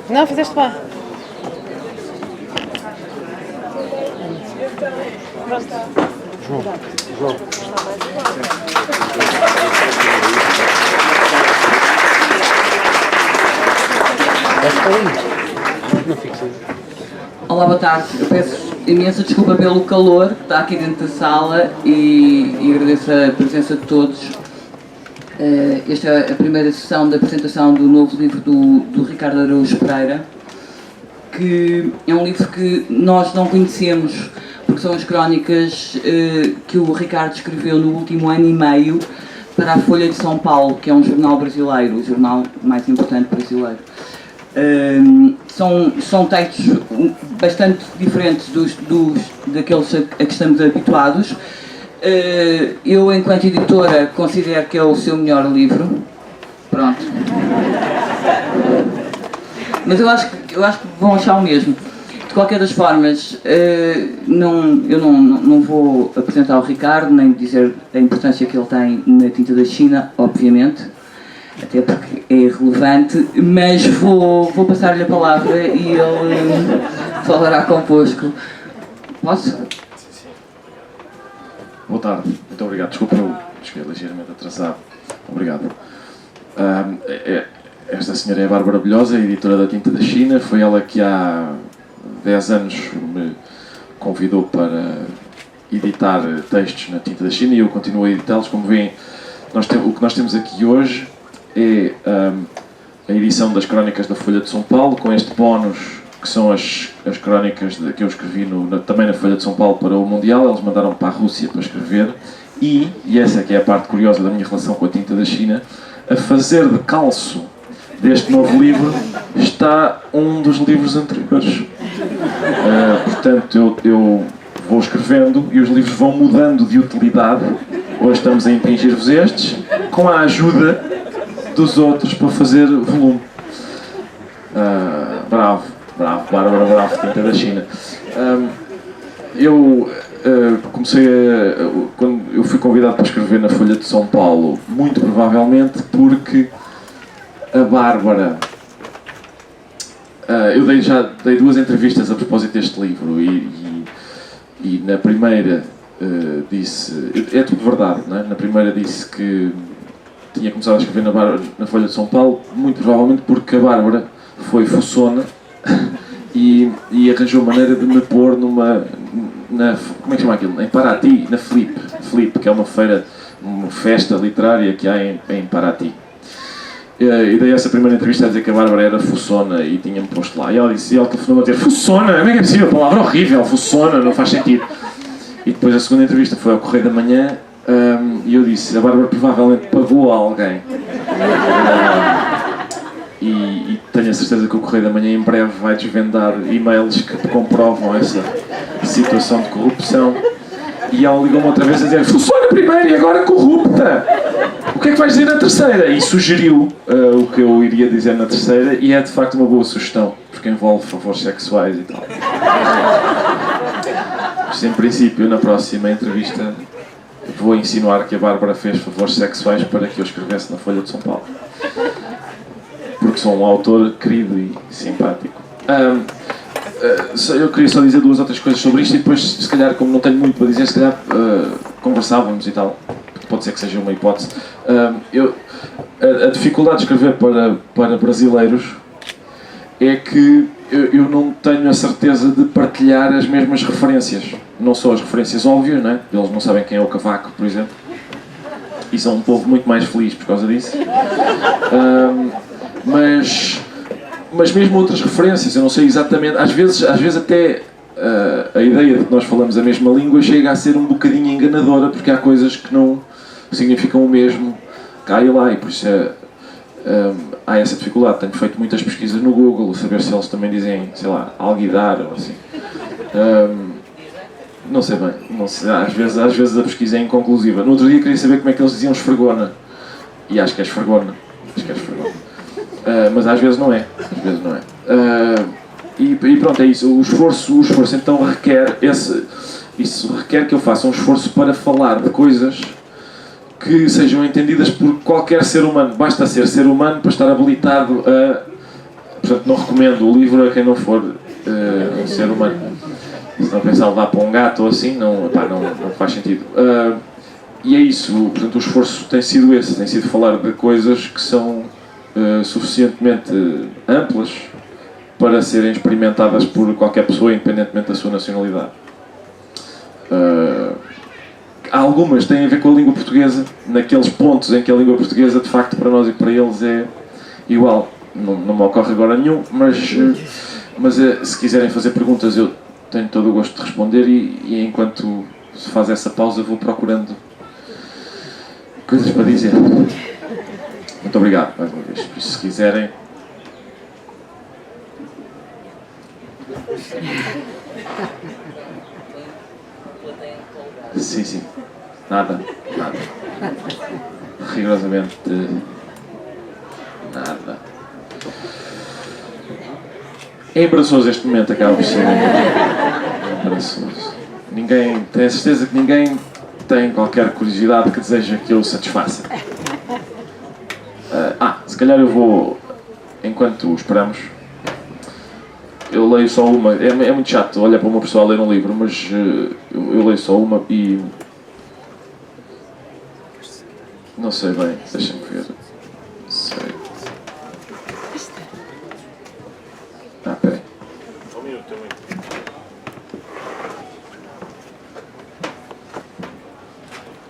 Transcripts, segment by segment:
Não, fizeste bem. João. Olá, boa tarde. Eu peço imensa desculpa pelo calor que está aqui dentro da sala e agradeço a presença de todos. Esta é a primeira sessão da apresentação do novo livro do Ricardo Araújo Pereira, que é um livro que nós não conhecemos, porque são as crónicas que o Ricardo escreveu no último ano e meio para a Folha de São Paulo, que é um jornal brasileiro, o jornal mais importante brasileiro. São textos bastante diferentes daqueles a que estamos habituados. Eu, enquanto editora, considero que é o seu melhor livro. Pronto. Mas eu acho que vão achar o mesmo. De qualquer das formas, eu não vou apresentar o Ricardo, nem dizer a importância que ele tem na tinta da China, obviamente, até porque é irrelevante, mas vou passar-lhe a palavra e ele falará convosco. Posso? Boa tarde, muito obrigado. Desculpa, eu cheguei ligeiramente atrasado. Obrigado. Esta senhora é a Bárbara Belhosa, editora da Tinta da China. Foi ela que há 10 anos me convidou para editar textos na Tinta da China e eu continuo a editá-los. Como veem, o que nós temos aqui hoje é a edição das Crónicas da Folha de São Paulo, com este bónus que são as crónicas que eu escrevi também na Folha de São Paulo para o Mundial. Eles mandaram para a Rússia para escrever e essa que é a parte curiosa da minha relação com a Tinta da China, a fazer de calço deste novo livro está um dos livros anteriores. Portanto, eu vou escrevendo e os livros vão mudando de utilidade. Hoje estamos a impingir-vos estes, com a ajuda dos outros para fazer volume. Bravo, Bárbara, bravo, Tinta da China. Eu quando eu fui convidado para escrever na Folha de São Paulo, muito provavelmente porque a Bárbara... eu já dei 2 entrevistas a propósito deste livro e na primeira disse... É tudo verdade, não é? Na primeira disse que tinha começado a escrever na Folha de São Paulo, muito provavelmente porque a Bárbara foi fuçona e arranjou maneira de me pôr como é que chama aquilo? Em Paraty, na Flip, que é uma festa literária que há em Paraty. E dei essa primeira entrevista a dizer que a Bárbara era fuçona e tinha-me posto lá. E ela telefonou-me a dizer: fuçona? Como é que é possível? A palavra horrível, fuçona, não faz sentido. E depois a segunda entrevista foi ao Correio da Manhã e eu disse: a Bárbara provavelmente pagou a alguém. E tenho a certeza que o Correio da Manhã em breve vai desvendar e-mails que comprovam essa situação de corrupção. E ela ligou-me outra vez a dizer: funciona primeiro e agora corrupta! O que é que vais dizer na terceira? E sugeriu o que eu iria dizer na terceira, e é de facto uma boa sugestão, porque envolve favores sexuais e tal. Mas em princípio, na próxima entrevista, vou insinuar que a Bárbara fez favores sexuais para que eu escrevesse na Folha de São Paulo. Porque sou um autor querido e simpático. Eu queria só dizer 2 ou 3 coisas sobre isto e depois, se calhar, como não tenho muito para dizer, se calhar conversávamos e tal. Pode ser que seja uma hipótese. A dificuldade de escrever para brasileiros é que eu não tenho a certeza de partilhar as mesmas referências. Não só as referências óbvias, não é? Eles não sabem quem é o Cavaco, por exemplo. E são um povo muito mais feliz por causa disso. Mas mesmo outras referências, eu não sei exatamente, às vezes até a ideia de que nós falamos a mesma língua chega a ser um bocadinho enganadora, porque há coisas que não significam o mesmo cá e lá, e por isso há essa dificuldade. Tenho feito muitas pesquisas no Google, saber se eles também dizem, sei lá, alguidar ou assim. Não sei bem, não sei, às vezes a pesquisa é inconclusiva. No outro dia queria saber como é que eles diziam esfregona, e acho que é esfregona. Mas às vezes não é. E pronto, é isso. O esforço então requer que eu faça um esforço para falar de coisas que sejam entendidas por qualquer ser humano. Basta ser humano para estar habilitado a... Portanto, não recomendo o livro a quem não for um ser humano. Se não pensar levar para um gato ou assim, não faz sentido. E é isso, portanto, o esforço tem sido esse, tem sido falar de coisas que são suficientemente amplas para serem experimentadas por qualquer pessoa, independentemente da sua nacionalidade. Algumas têm a ver com a língua portuguesa, naqueles pontos em que a língua portuguesa, de facto, para nós e para eles é igual. Não me ocorre agora nenhum, mas se quiserem fazer perguntas, eu tenho todo o gosto de responder e enquanto se faz essa pausa vou procurando coisas para dizer. Muito obrigado, mais uma vez. Se quiserem... Sim. Nada. Rigorosamente nada. É embaraçoso este momento, acaba por ser embaraçoso. Tenho a certeza que ninguém tem qualquer curiosidade que deseja que eu satisfaça. Se calhar eu vou, enquanto esperamos, eu leio só uma. É muito chato olhar para uma pessoa a ler um livro, mas eu leio só uma e... Não sei bem, deixa-me ver. Sei. Peraí.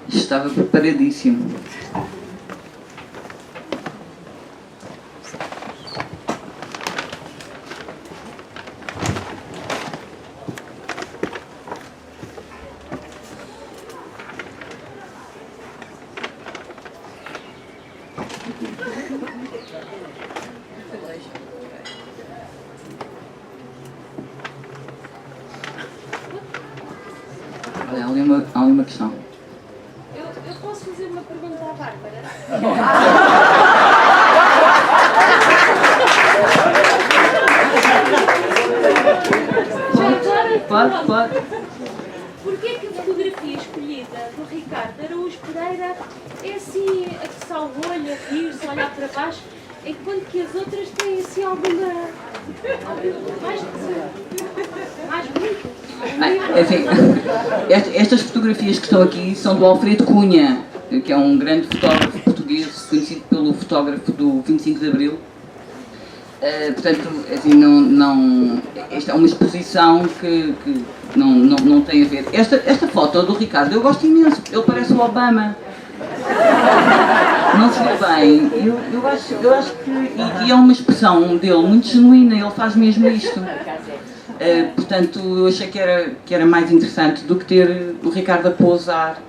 Estava preparadíssimo. Olha, há ali uma questão. Eu posso fazer uma pergunta à Bárbara? Pode. Porquê que a fotografia escolhida do Ricardo Araújo Pereira é assim, a coçar o olho, a rir-se, a olhar para baixo, enquanto que as outras têm assim alguma mais bonita? Estas fotografias que estão aqui são do Alfredo Cunha, que é um grande fotógrafo português, conhecido pelo fotógrafo do 25 de Abril. Portanto, assim, esta é uma exposição que não tem a ver. Esta foto do Ricardo eu gosto imenso, ele parece o Obama. Não se vê bem. Eu acho que... E é uma expressão dele muito genuína, ele faz mesmo isto. Portanto, eu achei que era mais interessante do que ter o Ricardo a pousar.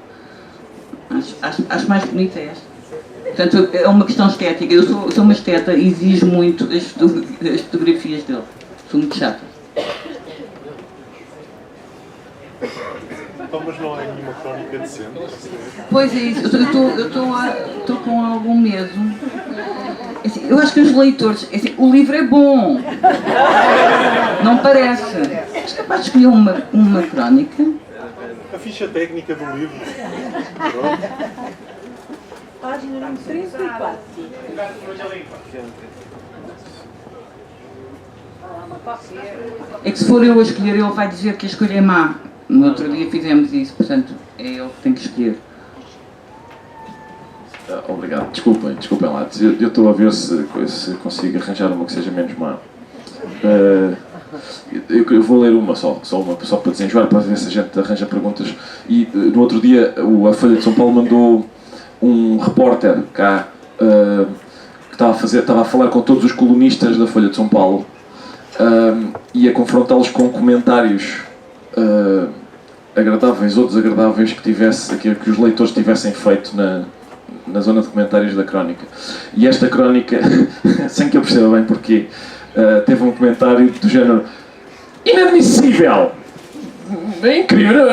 Acho mais bonita esta. Portanto, é uma questão estética. Eu sou uma esteta e exijo muito as fotografias dele. Sou muito chata. Então, mas não há nenhuma crónica decente? Pois é isso, eu estou com algum medo. Assim, eu acho que os leitores, assim, o livro é bom, não parece. És capaz de escolher uma crónica? A ficha técnica do livro. Página número 34. É que se for eu a escolher, ele vai dizer que a escolha é má. No outro dia fizemos isso, portanto, é ele que tem que escolher. Obrigado, desculpem lá. Eu estou a ver se consigo arranjar uma que seja menos má. Eu vou ler uma só para desenjoar, para ver se a gente arranja perguntas. E no outro dia a Folha de São Paulo mandou um repórter cá que estava a falar com todos os colunistas da Folha de São Paulo e a confrontá-los com comentários agradáveis ou desagradáveis que os leitores tivessem feito na zona de comentários da crónica. E esta crónica, sem que eu perceba bem porquê, teve um comentário do género inadmissível! É incrível!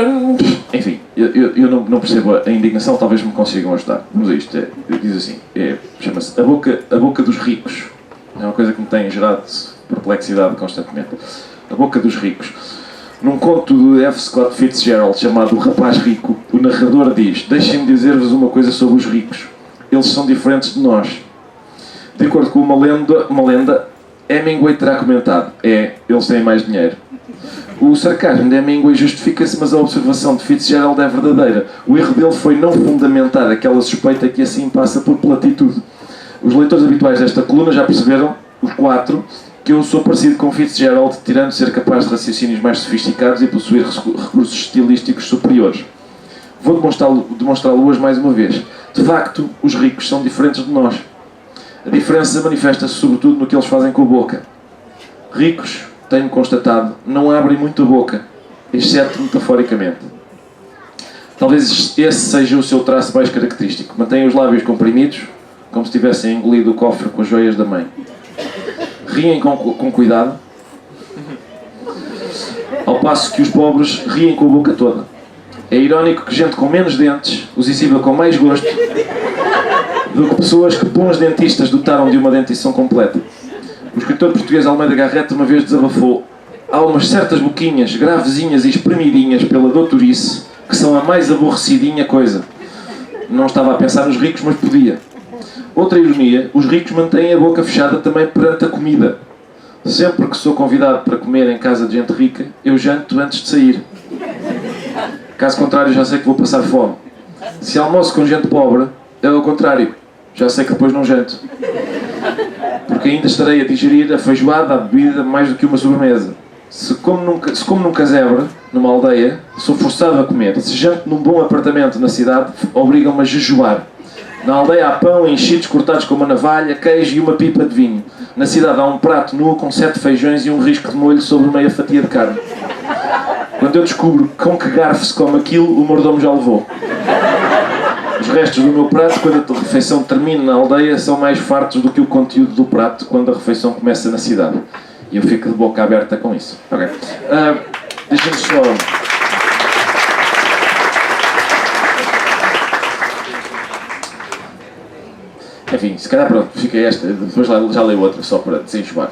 Enfim, eu não percebo a indignação, talvez me consigam ajudar. Mas isto diz assim, chama-se a boca dos ricos. É uma coisa que me tem gerado perplexidade constantemente. A boca dos ricos. Num conto do F. Scott Fitzgerald chamado O Rapaz Rico, o narrador diz: deixem-me dizer-vos uma coisa sobre os ricos. Eles são diferentes de nós. De acordo com uma lenda, Hemingway terá comentado: eles têm mais dinheiro. O sarcasmo de Hemingway justifica-se, mas a observação de Fitzgerald é verdadeira. O erro dele foi não fundamentar aquela suspeita que assim passa por platitude. Os leitores habituais desta coluna já perceberam, os 4, que eu sou parecido com Fitzgerald, tirando ser capaz de raciocínios mais sofisticados e possuir recursos estilísticos superiores. Vou demonstrá-lo hoje mais uma vez. De facto, os ricos são diferentes de nós. A diferença manifesta-se sobretudo no que eles fazem com a boca. Ricos, tenho constatado, não abrem muito a boca, exceto metaforicamente. Talvez esse seja o seu traço mais característico. Mantêm os lábios comprimidos, como se tivessem engolido o cofre com as joias da mãe. Riem com cuidado, ao passo que os pobres riem com a boca toda. É irónico que gente com menos dentes os exiba com mais gosto do que pessoas que bons dentistas dotaram de uma dentição completa. O escritor português Almeida Garrett uma vez desabafou: há umas certas boquinhas gravezinhas e espremidinhas pela doutorice que são a mais aborrecidinha coisa. Não estava a pensar nos ricos, mas podia. Outra ironia: os ricos mantêm a boca fechada também perante a comida. Sempre que sou convidado para comer em casa de gente rica, eu janto antes de sair. Caso contrário, já sei que vou passar fome. Se almoço com gente pobre, é ao contrário. Já sei que depois não janto. Porque ainda estarei a digerir a feijoada, a bebida, mais do que uma sobremesa. Se como num casebre, numa aldeia, sou forçado a comer. Se janto num bom apartamento na cidade, obrigam-me a jejuar. Na aldeia há pão, enchidos cortados com uma navalha, queijo e uma pipa de vinho. Na cidade há um prato nu com 7 feijões e um risco de molho sobre meia fatia de carne. Quando eu descubro com que garfo se come aquilo, o mordomo já levou. Os restos do meu prato, quando a refeição termina na aldeia, são mais fartos do que o conteúdo do prato quando a refeição começa na cidade. E eu fico de boca aberta com isso. Ok. Deixa-me só... Enfim, se calhar pronto, fica esta, depois já leio outra, só para desenjoar.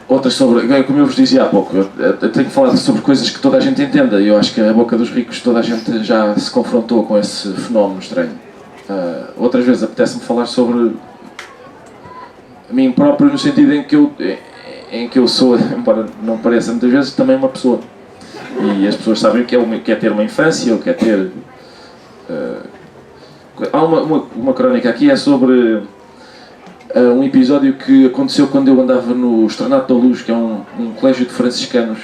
Outras sobre, como eu vos dizia há pouco, eu tenho que falar sobre coisas que toda a gente entenda, e eu acho que a boca dos ricos toda a gente já se confrontou com esse fenómeno estranho. Outras vezes apetece-me falar sobre a mim próprio, no sentido em que eu sou, embora não pareça muitas vezes, também uma pessoa. E as pessoas sabem o que é ter uma infância, o que é ter... Há uma crónica aqui, é sobre um episódio que aconteceu quando eu andava no Externato da Luz, que é um colégio de franciscanos,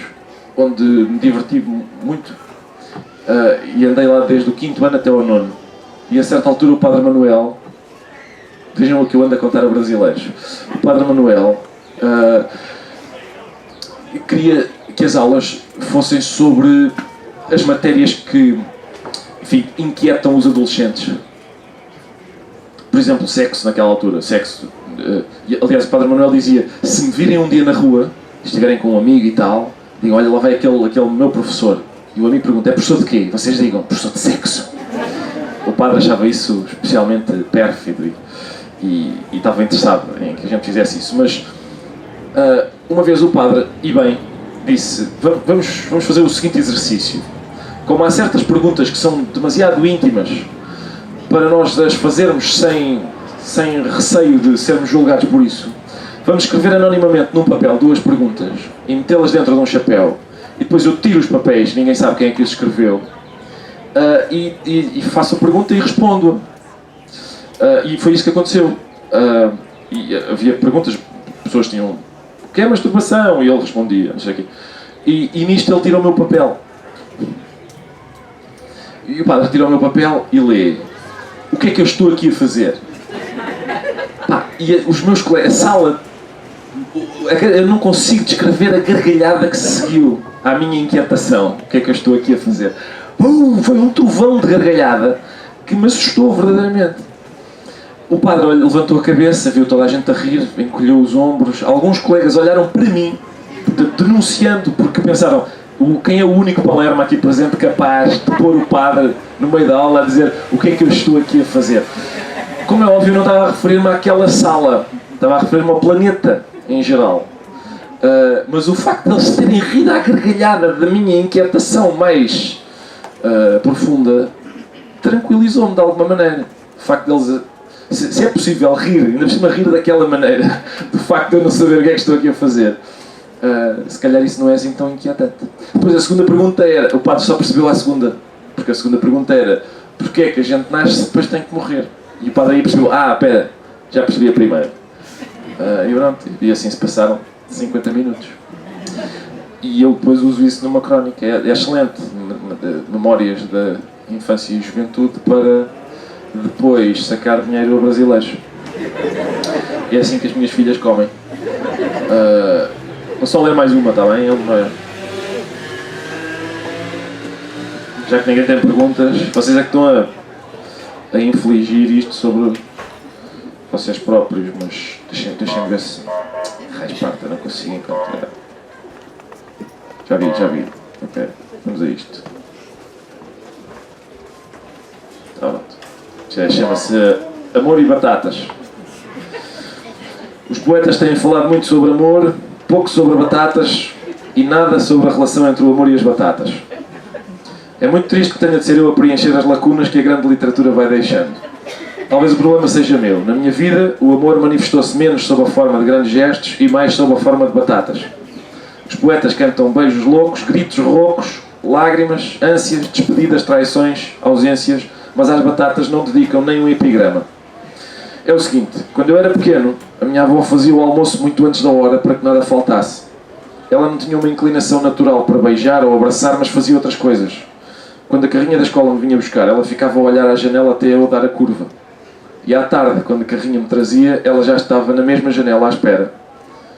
onde me diverti muito, e andei lá desde o 5º ano até ao 9º. E a certa altura o Padre Manuel, vejam o que eu ando a contar a brasileiros, o Padre Manuel queria que as aulas fossem sobre as matérias que, enfim, inquietam os adolescentes. Por exemplo, sexo naquela altura, sexo. Aliás, o Padre Manuel dizia: se me virem um dia na rua, estiverem com um amigo e tal, digam: olha, lá vai aquele meu professor. E o amigo pergunta: é professor de quê? Vocês digam: professor de sexo. O padre achava isso especialmente pérfido e estava interessado em que a gente fizesse isso. Mas uma vez o padre, e bem, disse: vamos fazer o seguinte exercício. Como há certas perguntas que são demasiado íntimas para nós as fazermos sem receio de sermos julgados por isso, vamos escrever anonimamente num papel 2 perguntas e metê-las dentro de um chapéu, e depois eu tiro os papéis, ninguém sabe quem é que os escreveu, e faço a pergunta e respondo. E foi isso que aconteceu. E havia perguntas, as pessoas tinham: o que é masturbação? E ele respondia, não sei o quê. E nisto ele tirou o meu papel. E o padre tirou o meu papel e lê: o que é que eu estou aqui a fazer? E os meus colegas, a sala, eu não consigo descrever a gargalhada que se seguiu à minha inquietação. O que é que eu estou aqui a fazer? Foi um trovão de gargalhada que me assustou verdadeiramente. O padre levantou a cabeça, viu toda a gente a rir, encolheu os ombros. Alguns colegas olharam para mim, denunciando, porque pensaram: quem é o único Palermo aqui presente capaz de pôr o padre no meio da aula a dizer o que é que eu estou aqui a fazer? Como é óbvio, não estava a referir-me àquela sala, estava a referir-me ao planeta em geral. Mas o facto de eles terem rido à gargalhada da minha inquietação mais profunda tranquilizou-me de alguma maneira. O facto deles, se é possível rir, ainda por cima rir daquela maneira, do facto de eu não saber o que é que estou aqui a fazer, se calhar isso não é assim tão inquietante. Depois a segunda pergunta era, o padre só percebeu a segunda, porque a segunda pergunta era: porquê é que a gente nasce e depois tem que morrer? E o padre aí percebeu: espera, já percebi a primeira. E pronto, e assim se passaram 50 minutos. E eu depois uso isso numa crónica. É excelente, memórias da infância e juventude, para depois sacar dinheiro a brasileiros. E é assim que as minhas filhas comem. Vou só ler mais uma, está bem? Já que ninguém tem perguntas, vocês é que estão a infligir isto sobre vocês próprios, mas deixem-me ver se... Esparta, não consigo encontrar. Já vi. Ok, vamos a isto. Pronto. Chama-se Amor e Batatas. Os poetas têm falado muito sobre amor, pouco sobre batatas e nada sobre a relação entre o amor e as batatas. É muito triste que tenha de ser eu a preencher as lacunas que a grande literatura vai deixando. Talvez o problema seja meu. Na minha vida, o amor manifestou-se menos sob a forma de grandes gestos e mais sob a forma de batatas. Os poetas cantam beijos loucos, gritos roucos, lágrimas, ânsias, despedidas, traições, ausências, mas às batatas não dedicam nem um epigrama. É o seguinte: quando eu era pequeno, a minha avó fazia o almoço muito antes da hora para que nada faltasse. Ela não tinha uma inclinação natural para beijar ou abraçar, mas fazia outras coisas. Quando a carrinha da escola me vinha buscar, ela ficava a olhar à janela até eu dar a curva. E à tarde, quando a carrinha me trazia, ela já estava na mesma janela à espera.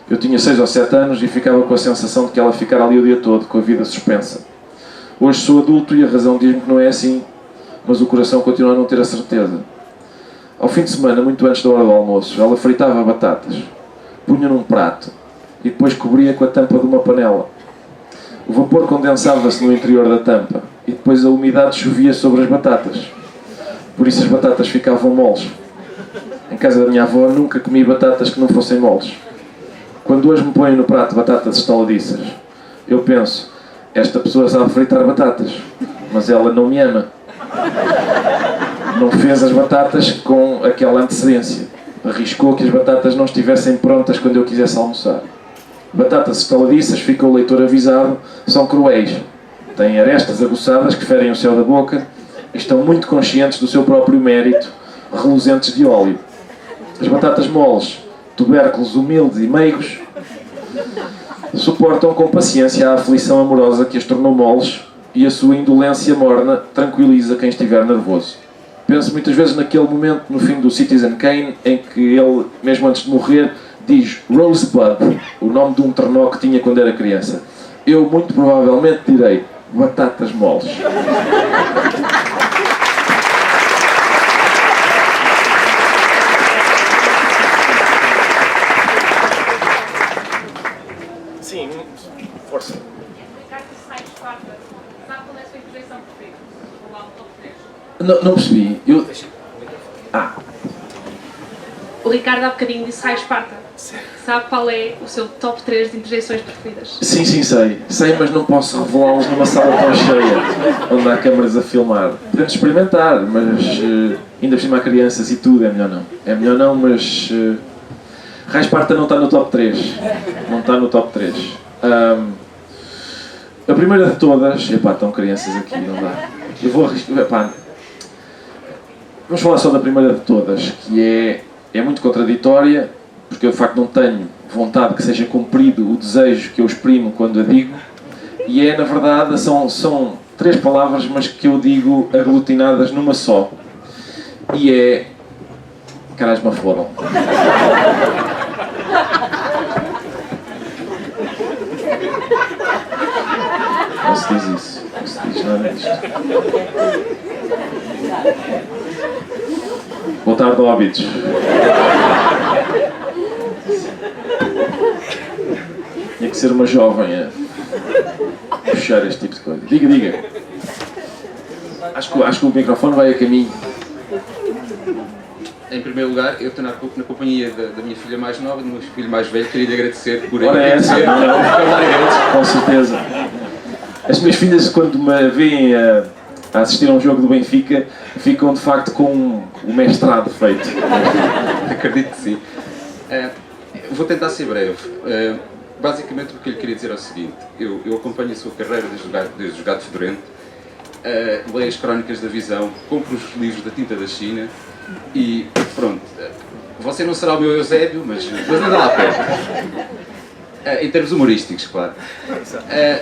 Eu tinha 6 ou 7 anos e ficava com a sensação de que ela ficara ali o dia todo, com a vida suspensa. Hoje sou adulto e a razão diz-me que não é assim, mas o coração continua a não ter a certeza. Ao fim de semana, muito antes da hora do almoço, ela fritava batatas, punha num prato e depois cobria com a tampa de uma panela. O vapor condensava-se no interior da tampa e depois a umidade chovia sobre as batatas. Por isso as batatas ficavam moles. Em casa da minha avó nunca comi batatas que não fossem moles. Quando hoje me põem no prato batatas estaladiças, eu penso: esta pessoa sabe fritar batatas, mas ela não me ama. Não fez as batatas com aquela antecedência. Arriscou que as batatas não estivessem prontas quando eu quisesse almoçar. Batatas estaladiças, fica o leitor avisado, são cruéis. Têm arestas aguçadas que ferem o céu da boca e estão muito conscientes do seu próprio mérito, reluzentes de óleo. As batatas moles, tubérculos humildes e meigos, suportam com paciência a aflição amorosa que as tornou moles, e a sua indolência morna tranquiliza quem estiver nervoso. Penso muitas vezes naquele momento no fim do Citizen Kane em que ele, mesmo antes de morrer, diz Rosebud, o nome de um trenó que tinha quando era criança. Eu muito provavelmente direi batatas moles. Sim, força. Ricardo sai de Esparta. Sabe qual é a sua interjeição preferida? Vou lá no top 3. Não percebi. O Ricardo há bocadinho disse sai Esparta. Sabe qual é o seu top 3 de interjeições preferidas? Sim, sei. Sei, mas não posso revelá-los numa sala tão cheia, onde há câmaras a filmar. Podemos experimentar, mas ainda por cima há crianças e tudo, é melhor não. É melhor não, mas... Raio Esparta não está no top 3. Não está no top 3. A primeira de todas... Epá, estão crianças aqui, não dá. Eu vou arriscar... Epá, vamos falar só da primeira de todas, que é muito contraditória, porque eu de facto não tenho vontade que seja cumprido o desejo que eu exprimo quando a digo, e na verdade, são 3 palavras, mas que eu digo aglutinadas numa só. E é... Caralho, me foram. Não se diz isso. Não se diz nada disto. Boa tarde, óbitos. Tinha que ser uma jovem a puxar este tipo de coisa. Diga. Acho que o microfone vai a caminho. em primeiro lugar, eu estou na companhia da minha filha mais nova e do meu filho mais velho. Queria lhe agradecer por Ora, é essa, agradecer. com certeza. As minhas filhas, quando me veem a assistir a um jogo do Benfica, ficam de facto com o mestrado feito. Acredito que sim. Vou tentar ser breve. Basicamente, o que eu lhe queria dizer é o seguinte: eu acompanho a sua carreira desde os Gato Fedorento, leio as crónicas da Visão, compro os livros da Tinta da China e pronto. Você não será o meu Eusébio, mas anda lá perto. Em termos humorísticos, claro.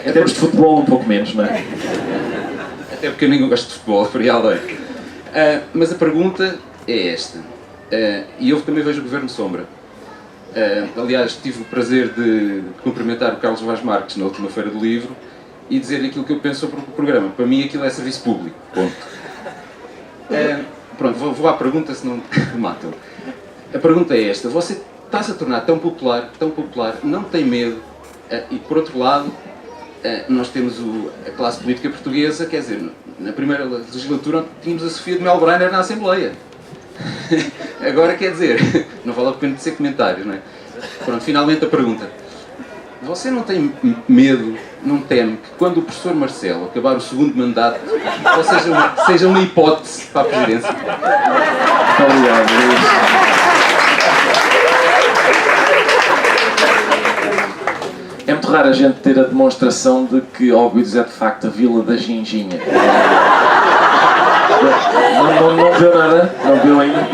Em termos de futebol, um pouco menos, não é? Até porque eu nem gosto de futebol, faria além. Mas a pergunta é esta. E eu também vejo o Governo Sombra. Aliás, tive o prazer de cumprimentar o Carlos Vaz Marques na última Feira do Livro e dizer-lhe aquilo que eu penso sobre o programa. Para mim aquilo é serviço público. Ponto. Pronto, vou à pergunta, senão me matam. A pergunta é esta. Você está-se a tornar tão popular, não tem medo, e por outro lado, nós temos a classe política portuguesa, quer dizer, na primeira legislatura tínhamos a Sofia de Melbrenner na Assembleia. Agora, quer dizer, não vale a pena dizer comentários, não é? Pronto, finalmente a pergunta. Você não tem medo, não teme que quando o professor Marcelo acabar o segundo mandato, ou seja uma hipótese para a presidência? Muito obrigado, Luís. É muito raro a gente ter a demonstração de que Óbidos é de facto a vila da Ginginha. Não viu nada? Não viu ainda?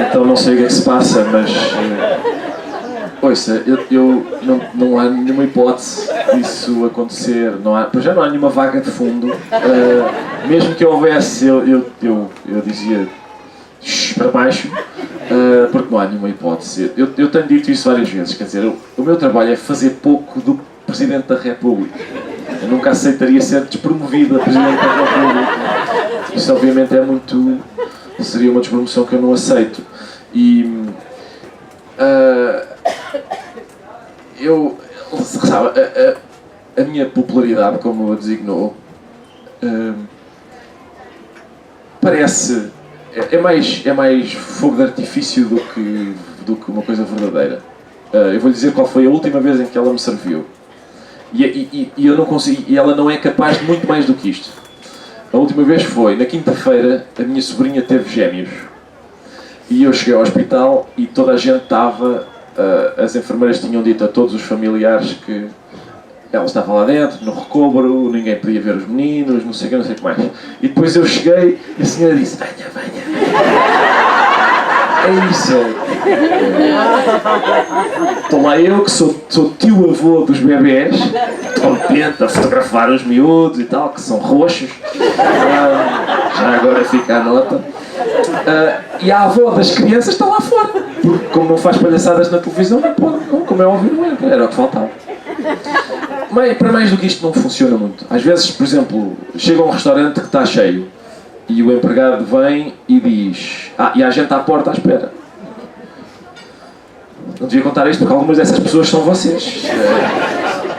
Então não sei o que é que se passa, mas... ouça, não há nenhuma hipótese disso acontecer. Pois já não há nenhuma vaga de fundo. Mesmo que houvesse, eu dizia para baixo, porque não há nenhuma hipótese. Eu tenho dito isso várias vezes, quer dizer, o meu trabalho é fazer pouco do Presidente da República. Eu nunca aceitaria ser despromovido a Presidente da República. Isso obviamente seria uma despromoção que eu não aceito. E sabe, a minha popularidade, como a designou, parece... É mais fogo de artifício do que uma coisa verdadeira. Eu vou-lhe dizer qual foi a última vez em que ela me serviu. E eu não consigo, e ela não é capaz de muito mais do que isto. A última vez foi, na quinta-feira, a minha sobrinha teve gêmeos. E eu cheguei ao hospital e toda a gente estava... as enfermeiras tinham dito a todos os familiares que ela estava lá dentro, no recobro, ninguém podia ver os meninos, não sei o que mais. E depois eu cheguei e a senhora disse: venha. É isso. Estou lá eu, que sou tio-avô dos bebés, contente a fotografar os miúdos e tal, que são roxos. Já agora fica a nota. E a avó das crianças está lá fora, porque como não faz palhaçadas na televisão, como é óbvio, não entra. Era o que faltava. Para mais do que isto não funciona muito. Às vezes, por exemplo, chega a um restaurante que está cheio e o empregado vem e diz: e há gente à porta à espera. Não devia contar isto porque algumas dessas pessoas são vocês.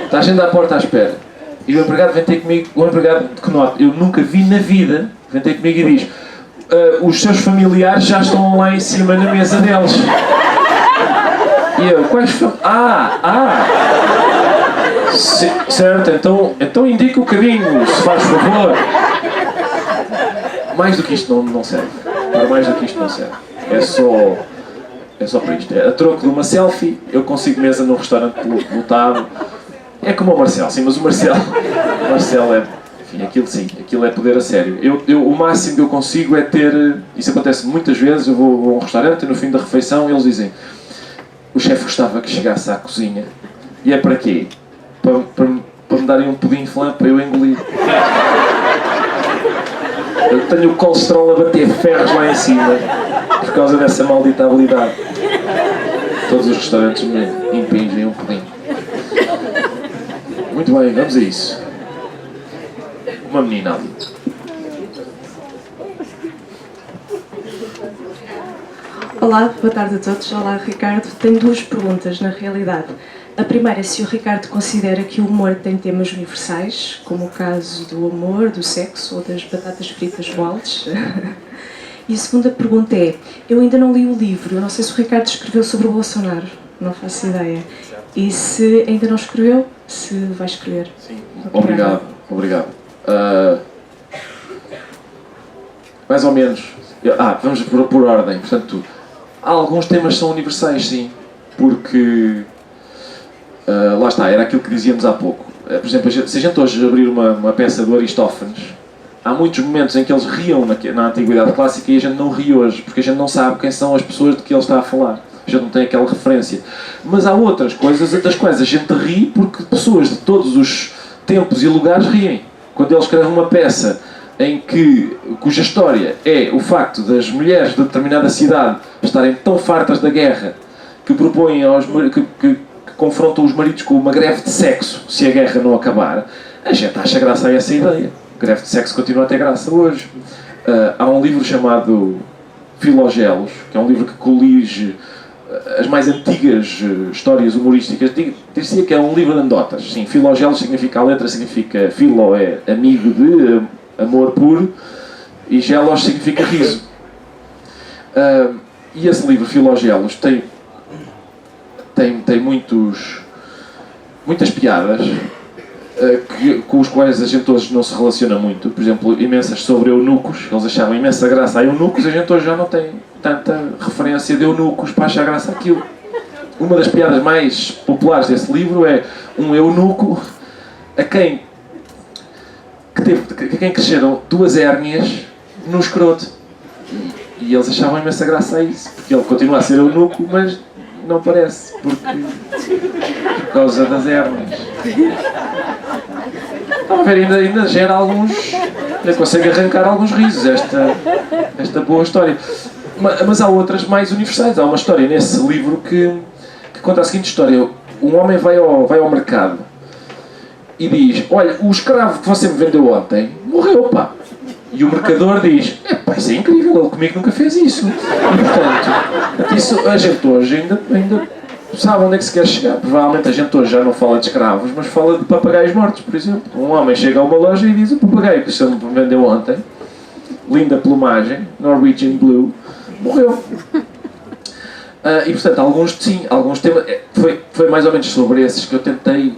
Está a gente à porta à espera. E o empregado vem ter comigo, o empregado que eu nunca vi na vida, vem ter comigo e diz: os seus familiares já estão lá em cima na mesa deles. E eu: quais certo, então indica o caminho, se faz favor. Mais do que isto não serve. Para mais do que isto não serve. É só para isto. A troco de uma selfie, eu consigo mesa num restaurante lotado. É como o Marcelo, sim, mas o Marcelo é... Enfim, aquilo é poder a sério. O máximo que eu consigo é ter... Isso acontece muitas vezes, eu vou a um restaurante e no fim da refeição eles dizem: o chefe gostava que chegasse à cozinha. E é para quê? Para me darem um pudim flan para eu engolir. Eu tenho o colesterol a bater ferros lá em cima por causa dessa maldita habilidade. Todos os restaurantes me impingem um pudim. Muito bem, vamos a isso. Uma menina ali. Olá, boa tarde a todos. Olá, Ricardo. Tenho duas perguntas, na realidade. A primeira é se o Ricardo considera que o humor tem temas universais, como o caso do amor, do sexo ou das batatas fritas moles. E a segunda pergunta é, eu ainda não li o livro, eu não sei se o Ricardo escreveu sobre o Bolsonaro, não faço ideia. E se ainda não escreveu, se vai escrever. Sim. Obrigado. Mais ou menos. Vamos por ordem. Portanto, alguns temas são universais, sim. Porque, lá está, era aquilo que dizíamos há pouco. Por exemplo, se a gente hoje abrir uma peça do Aristófanes, há muitos momentos em que eles riam na Antiguidade Clássica e a gente não ri hoje, porque a gente não sabe quem são as pessoas de que ele está a falar. A gente não tem aquela referência. Mas há outras coisas das quais a gente ri porque pessoas de todos os tempos e lugares riem. Quando ele escreve uma peça cuja história é o facto das mulheres de determinada cidade estarem tão fartas da guerra que propõem que confrontam os maridos com uma greve de sexo se a guerra não acabar, a gente acha graça a essa ideia. A greve de sexo continua a ter graça hoje. Há um livro chamado Filogelos, que é um livro que colige as mais antigas histórias humorísticas. Dir-se que é um livro de anedotas. Sim, Filogelos significa, a letra significa, filo é amigo de, amor puro, e gelos significa riso. E esse livro, Filogelos, tem muitas piadas com os quais a gente hoje não se relaciona muito. Por exemplo, imensas sobre eunucos. Eles achavam imensa graça a eunucos, a gente hoje já não tem tanta referência de eunucos para achar graça àquilo. Uma das piadas mais populares desse livro é um eunuco a quem cresceram 2 hérnias no escroto. E eles achavam imensa graça a isso, porque ele continua a ser eunuco, mas não parece, por causa das hérnias. Estão a ver, ainda gera alguns... Ainda consegue arrancar alguns risos esta boa história. Mas há outras mais universais. Há uma história nesse livro que conta a seguinte história. Um homem vai ao mercado e diz: olha, o escravo que você me vendeu ontem morreu, pá. E o mercador diz: pá, isso é incrível, ele comigo nunca fez isso. E portanto, isso, a gente hoje ainda sabe onde é que se quer chegar. Provavelmente a gente hoje já não fala de escravos, mas fala de papagaios mortos, por exemplo. Um homem chega a uma loja e diz: o papagaio que o senhor me vendeu ontem, linda plumagem, Norwegian Blue, morreu. E portanto, alguns temas, foi mais ou menos sobre esses que eu tentei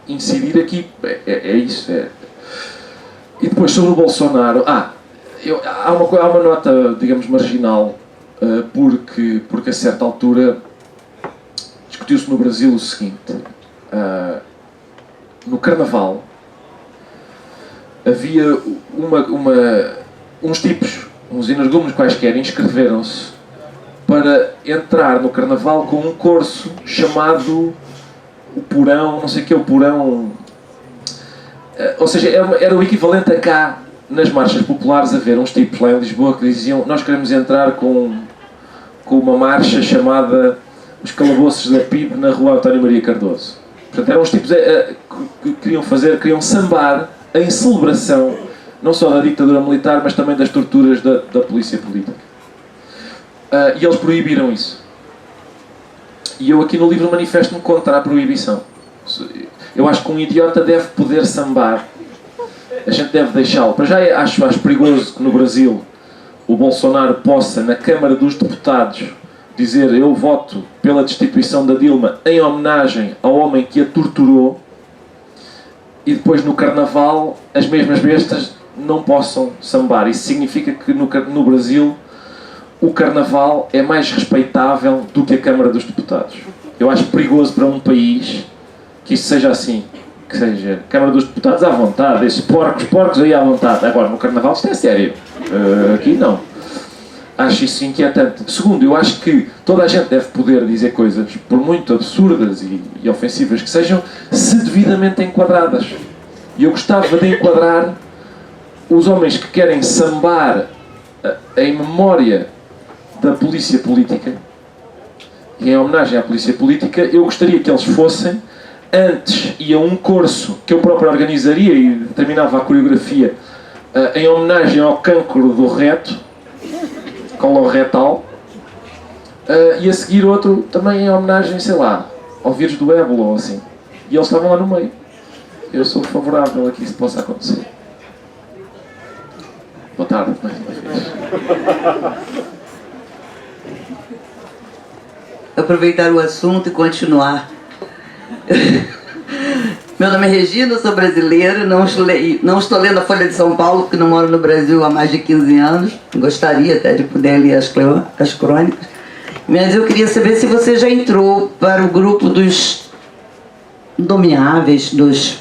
incidir aqui. É isso. E depois sobre o Bolsonaro, há uma nota, digamos, marginal, porque a certa altura discutiu-se no Brasil o seguinte: no Carnaval havia uns tipos, uns energúmenos quaisquer, inscreveram-se para entrar no Carnaval com um curso chamado o Porão, não sei o que é o Porão, ou seja, era o equivalente a cá, nas marchas populares, a ver uns tipos lá em Lisboa que diziam: nós queremos entrar com uma marcha chamada Os Calabouços da PIB na rua António Maria Cardoso. Portanto, eram uns tipos que queriam sambar em celebração não só da ditadura militar, mas também das torturas da polícia política. E eles proibiram isso. E eu aqui no livro manifesto-me contra a proibição. Eu acho que um idiota deve poder sambar. A gente deve deixá-lo. Para já acho perigoso que no Brasil o Bolsonaro possa, na Câmara dos Deputados, dizer: eu voto pela destituição da Dilma em homenagem ao homem que a torturou, e depois no Carnaval as mesmas bestas não possam sambar. Isso significa que no Brasil o Carnaval é mais respeitável do que a Câmara dos Deputados. Eu acho perigoso para um país que isso seja assim. Que seja Câmara dos Deputados à vontade, esses porcos aí à vontade. Agora, no Carnaval isto é sério. Aqui não. Acho isso inquietante. Segundo, eu acho que toda a gente deve poder dizer coisas, por muito absurdas e ofensivas que sejam, se devidamente enquadradas. E eu gostava de enquadrar os homens que querem sambar em memória da polícia política e em homenagem à polícia política. Eu gostaria que eles fossem, antes ia um curso que eu próprio organizaria e determinava a coreografia em homenagem ao cancro do reto, coloretal, e a seguir outro também em homenagem, sei lá, ao vírus do ébola ou assim. E eles estavam lá no meio. Eu sou favorável a que isso possa acontecer. Boa tarde. Aproveitar o assunto e continuar. Meu nome é Regina, sou brasileira, não estou lendo a Folha de São Paulo, porque não moro no Brasil há mais de 15 anos. Gostaria até de poder ler as crônicas. Mas eu queria saber se você já entrou para o grupo dos indomináveis, dos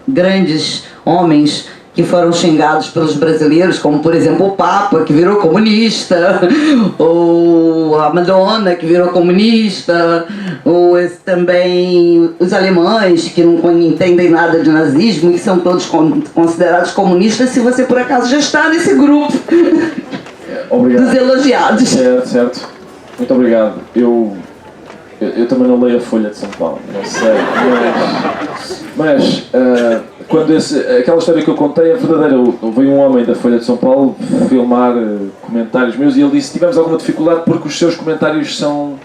grandes homens que foram xingados pelos brasileiros, como por exemplo o Papa, que virou comunista, ou a Madonna, que virou comunista, ou também os alemães, que não entendem nada de nazismo, que são todos considerados comunistas, se você por acaso já está nesse grupo. Obrigado. Dos elogiados. Certo. Muito obrigado. Eu também não leio a Folha de São Paulo, não sei, mas quando aquela história que eu contei é verdadeira. Veio um homem da Folha de São Paulo filmar comentários meus e ele disse: tivemos alguma dificuldade porque os seus comentários são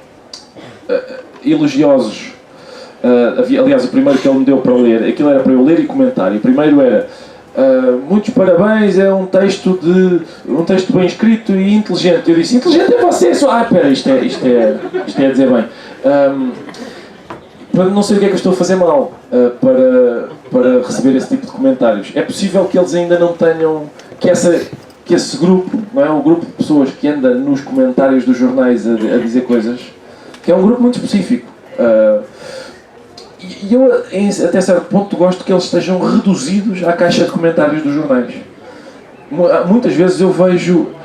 elogiosos. Aliás, o primeiro que ele me deu para ler, aquilo era para eu ler e comentar, e o primeiro era: muitos parabéns, é um texto bem escrito e inteligente. Eu disse: inteligente é você? Espera, isto é dizer bem. Para não sei o que é que eu estou a fazer mal para receber esse tipo de comentários. É possível que eles ainda não tenham, que esse grupo, não é? O grupo de pessoas que anda nos comentários dos jornais a dizer coisas, que é um grupo muito específico. E eu, até certo ponto, gosto que eles estejam reduzidos à caixa de comentários dos jornais. Muitas vezes eu vejo...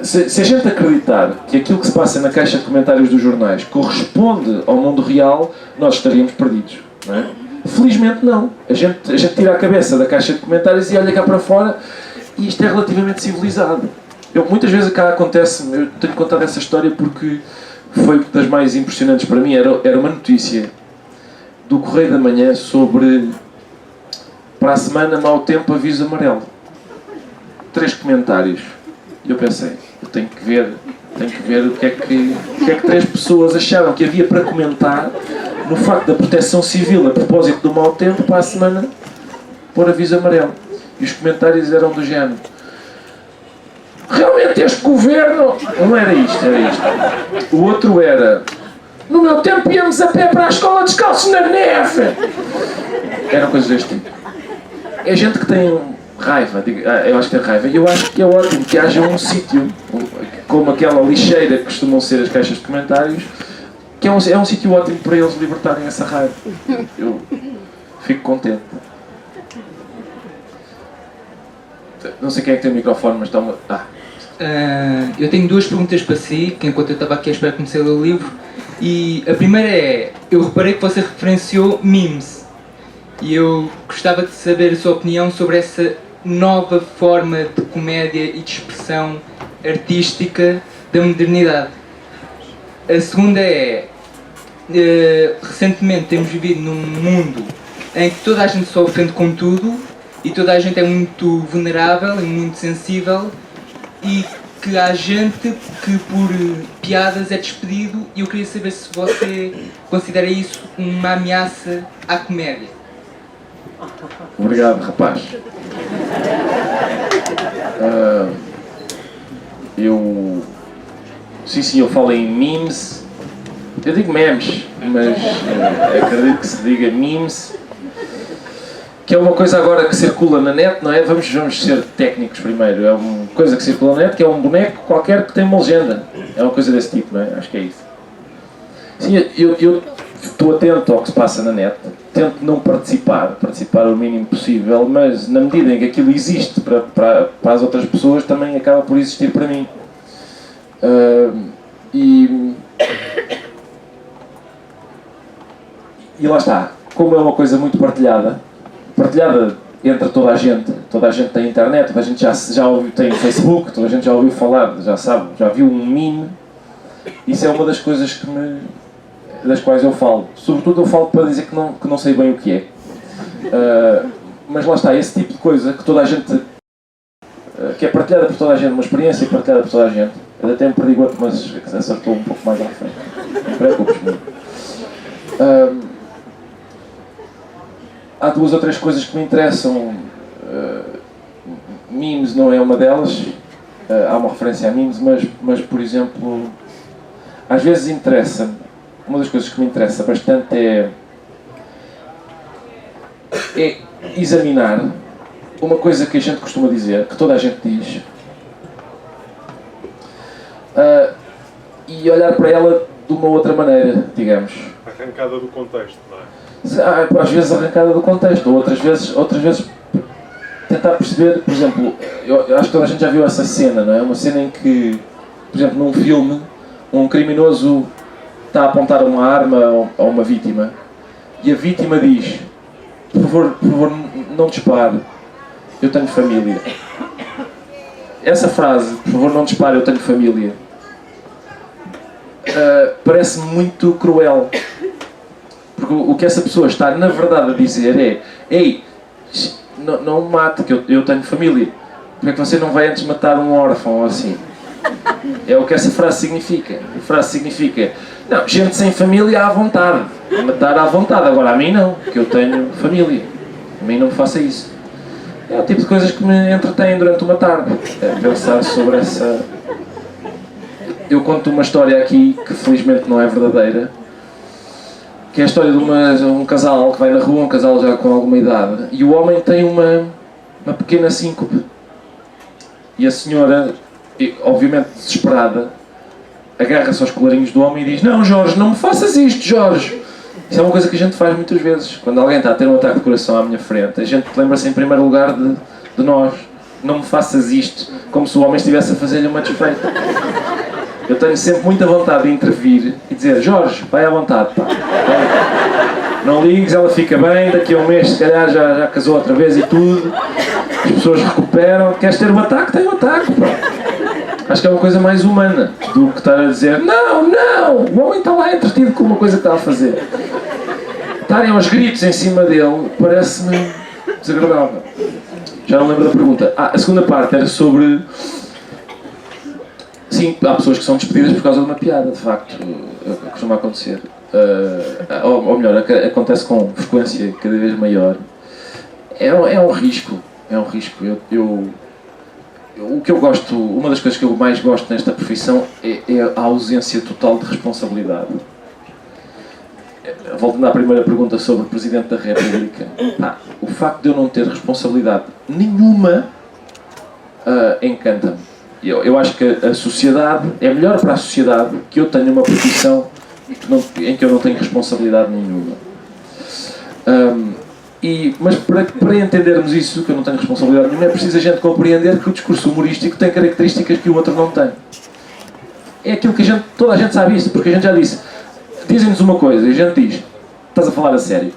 Se a gente acreditar que aquilo que se passa na caixa de comentários dos jornais corresponde ao mundo real, nós estaríamos perdidos, não é? Felizmente não. A gente tira a cabeça da caixa de comentários e olha cá para fora, e isto é relativamente civilizado. Muitas vezes cá acontece, eu tenho contado essa história porque foi das mais impressionantes para mim. Era uma notícia do Correio da Manhã sobre: para a semana, mau tempo, aviso amarelo. 3 comentários. E eu pensei: eu tenho que ver o que é que 3 pessoas acharam que havia para comentar no facto da Proteção Civil, a propósito do mau tempo, para a semana pôr aviso amarelo. E os comentários eram do género: realmente este governo... Não era isto, era isto. O outro era: no meu tempo íamos a pé para a escola descalços na neve. Eram coisas deste tipo. É gente que tem raiva, eu acho que tem raiva, e eu acho que é ótimo que haja um sítio, como aquela lixeira que costumam ser as caixas de comentários, que é um sítio ótimo para eles libertarem essa raiva. Eu fico contente. Não sei quem é que tem o microfone, mas está uma... eu tenho 2 perguntas para si, que enquanto eu estava aqui à espera de conhecer o livro. E a primeira é: eu reparei que você referenciou memes, e eu gostava de saber a sua opinião sobre essa nova forma de comédia e de expressão artística da modernidade. A segunda é: recentemente temos vivido num mundo em que toda a gente se ofende com tudo, e toda a gente é muito vulnerável e muito sensível, e que há gente que por piadas é despedido, e eu queria saber se você considera isso uma ameaça à comédia. Obrigado, rapaz. Sim, eu falo em memes. Eu digo memes, mas acredito que se diga memes, que é uma coisa agora que circula na net, não é? Vamos ser técnicos primeiro. É uma coisa que circula na net, que é um boneco qualquer que tem uma legenda. É uma coisa desse tipo, não é? Acho que é isso. Sim, eu estou atento ao que se passa na net. Tento não participar o mínimo possível, mas na medida em que aquilo existe para as outras pessoas, também acaba por existir para mim. E lá está. Como é uma coisa muito partilhada entre toda a gente tem internet, toda a gente já ouviu, tem Facebook, toda a gente já ouviu falar, já sabe, já viu um meme. Isso é uma das coisas das quais eu falo. Sobretudo eu falo para dizer que não sei bem o que é. Mas lá está, esse tipo de coisa que toda a gente, que é partilhada por toda a gente, uma experiência partilhada por toda a gente. Eu até me perdi o outro, mas acertou um pouco mais à frente. Não te preocupes muito. Há 2 ou 3 coisas que me interessam. memes não é uma delas, há uma referência a memes, mas por exemplo, às vezes interessa-me, uma das coisas que me interessa bastante é examinar uma coisa que a gente costuma dizer, que toda a gente diz, e olhar para ela de uma outra maneira, digamos. Arrancada do contexto, não é? Às vezes arrancada do contexto, ou outras vezes tentar perceber, por exemplo, eu acho que toda a gente já viu essa cena, não é? Uma cena em que, por exemplo, num filme, um criminoso está a apontar uma arma a uma vítima e a vítima diz: por favor, não dispare, eu tenho família. Essa frase, por favor, não dispare, eu tenho família, parece muito cruel. Porque o que essa pessoa está, na verdade, a dizer é: ei, não me mate, que eu tenho família. Porque é que você não vai antes matar um órfão ou assim? É o que essa frase significa. A frase significa: não, gente sem família à vontade. Matar à vontade. Agora, a mim não, que eu tenho família. A mim não me faça isso. É o tipo de coisas que me entretêm durante uma tarde. É pensar sobre essa... Eu conto uma história aqui que felizmente não é verdadeira, que é a história de um casal que vai na rua, um casal já com alguma idade, e o homem tem uma pequena síncope. E a senhora, obviamente desesperada, agarra-se aos colarinhos do homem e diz: não, Jorge, não me faças isto, Jorge. Isso é uma coisa que a gente faz muitas vezes. Quando alguém está a ter um ataque de coração à minha frente, a gente lembra-se em primeiro lugar de nós. Não me faças isto, como se o homem estivesse a fazer-lhe uma desfeita. Eu tenho sempre muita vontade de intervir e dizer: Jorge, vai à vontade, pá. Não ligues, ela fica bem, daqui a um mês se calhar já casou outra vez e tudo. As pessoas recuperam. Queres ter um ataque? Tem um ataque, pá. Acho que é uma coisa mais humana do que estar a dizer: não, o homem está lá entretido com uma coisa que está a fazer. Estarem aos gritos em cima dele parece-me desagradável. Já não lembro da pergunta. A segunda parte era sobre... Sim, há pessoas que são despedidas por causa de uma piada, de facto, costuma acontecer. Ou melhor, acontece com frequência cada vez maior. É um risco, o que eu gosto, uma das coisas que eu mais gosto nesta profissão é a ausência total de responsabilidade. Voltando à primeira pergunta sobre o Presidente da República, o facto de eu não ter responsabilidade nenhuma encanta-me. Eu acho que a sociedade, é melhor para a sociedade que eu tenha uma profissão em que eu não tenho responsabilidade nenhuma. Mas para entendermos isso, que eu não tenho responsabilidade nenhuma, é preciso a gente compreender que o discurso humorístico tem características que o outro não tem. É aquilo que toda a gente sabe isso, porque a gente já disse. Dizem-nos uma coisa e a gente diz: estás a falar a sério?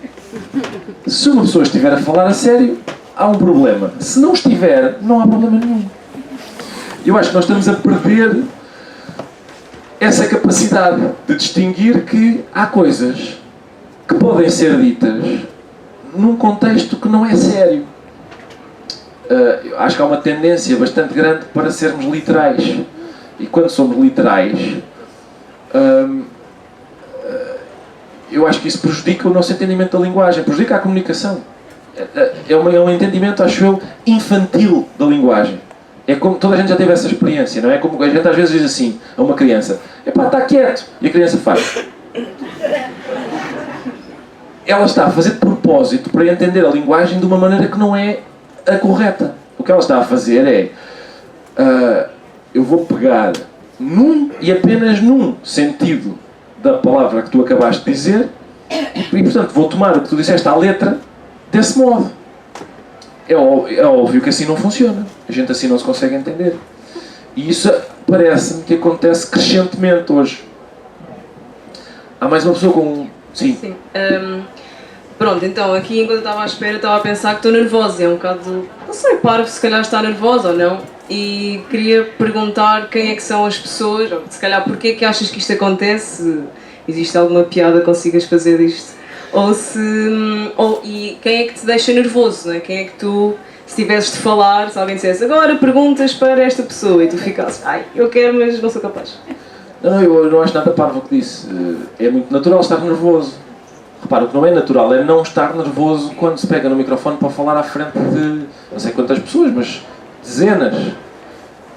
Se uma pessoa estiver a falar a sério, há um problema. Se não estiver, não há problema nenhum. Eu acho que nós estamos a perder essa capacidade de distinguir que há coisas que podem ser ditas num contexto que não é sério. Acho que há uma tendência bastante grande para sermos literais. E quando somos literais, eu acho que isso prejudica o nosso entendimento da linguagem, prejudica a comunicação. É um entendimento, acho eu, infantil da linguagem. É como toda a gente já teve essa experiência, não é? Como a gente às vezes diz assim a uma criança: epá, está quieto. E a criança faz. Ela está a fazer de propósito para entender a linguagem de uma maneira que não é a correta. O que ela está a fazer é: eu vou pegar num e apenas num sentido da palavra que tu acabaste de dizer e portanto vou tomar o que tu disseste à letra desse modo. É óbvio que assim não funciona. A gente assim não se consegue entender. E isso parece-me que acontece crescentemente hoje. Há mais uma pessoa com... Sim. Pronto, então aqui enquanto eu estava à espera estava a pensar que estou nervosa. É um bocado... Não sei, parvo se calhar está nervosa ou não. E queria perguntar quem é que são as pessoas, ou se calhar porquê é que achas que isto acontece, se existe alguma piada que consigas fazer disto, e quem é que te deixa nervoso, não é? Quem é que tu, se tivesses de falar, se alguém dissesse agora perguntas para esta pessoa e tu ficasses: ai, eu quero, mas não sou capaz. Não, eu não acho nada parvo o que disse. É muito natural estar nervoso. Repara, o que não é natural é não estar nervoso quando se pega no microfone para falar à frente de não sei quantas pessoas, mas dezenas.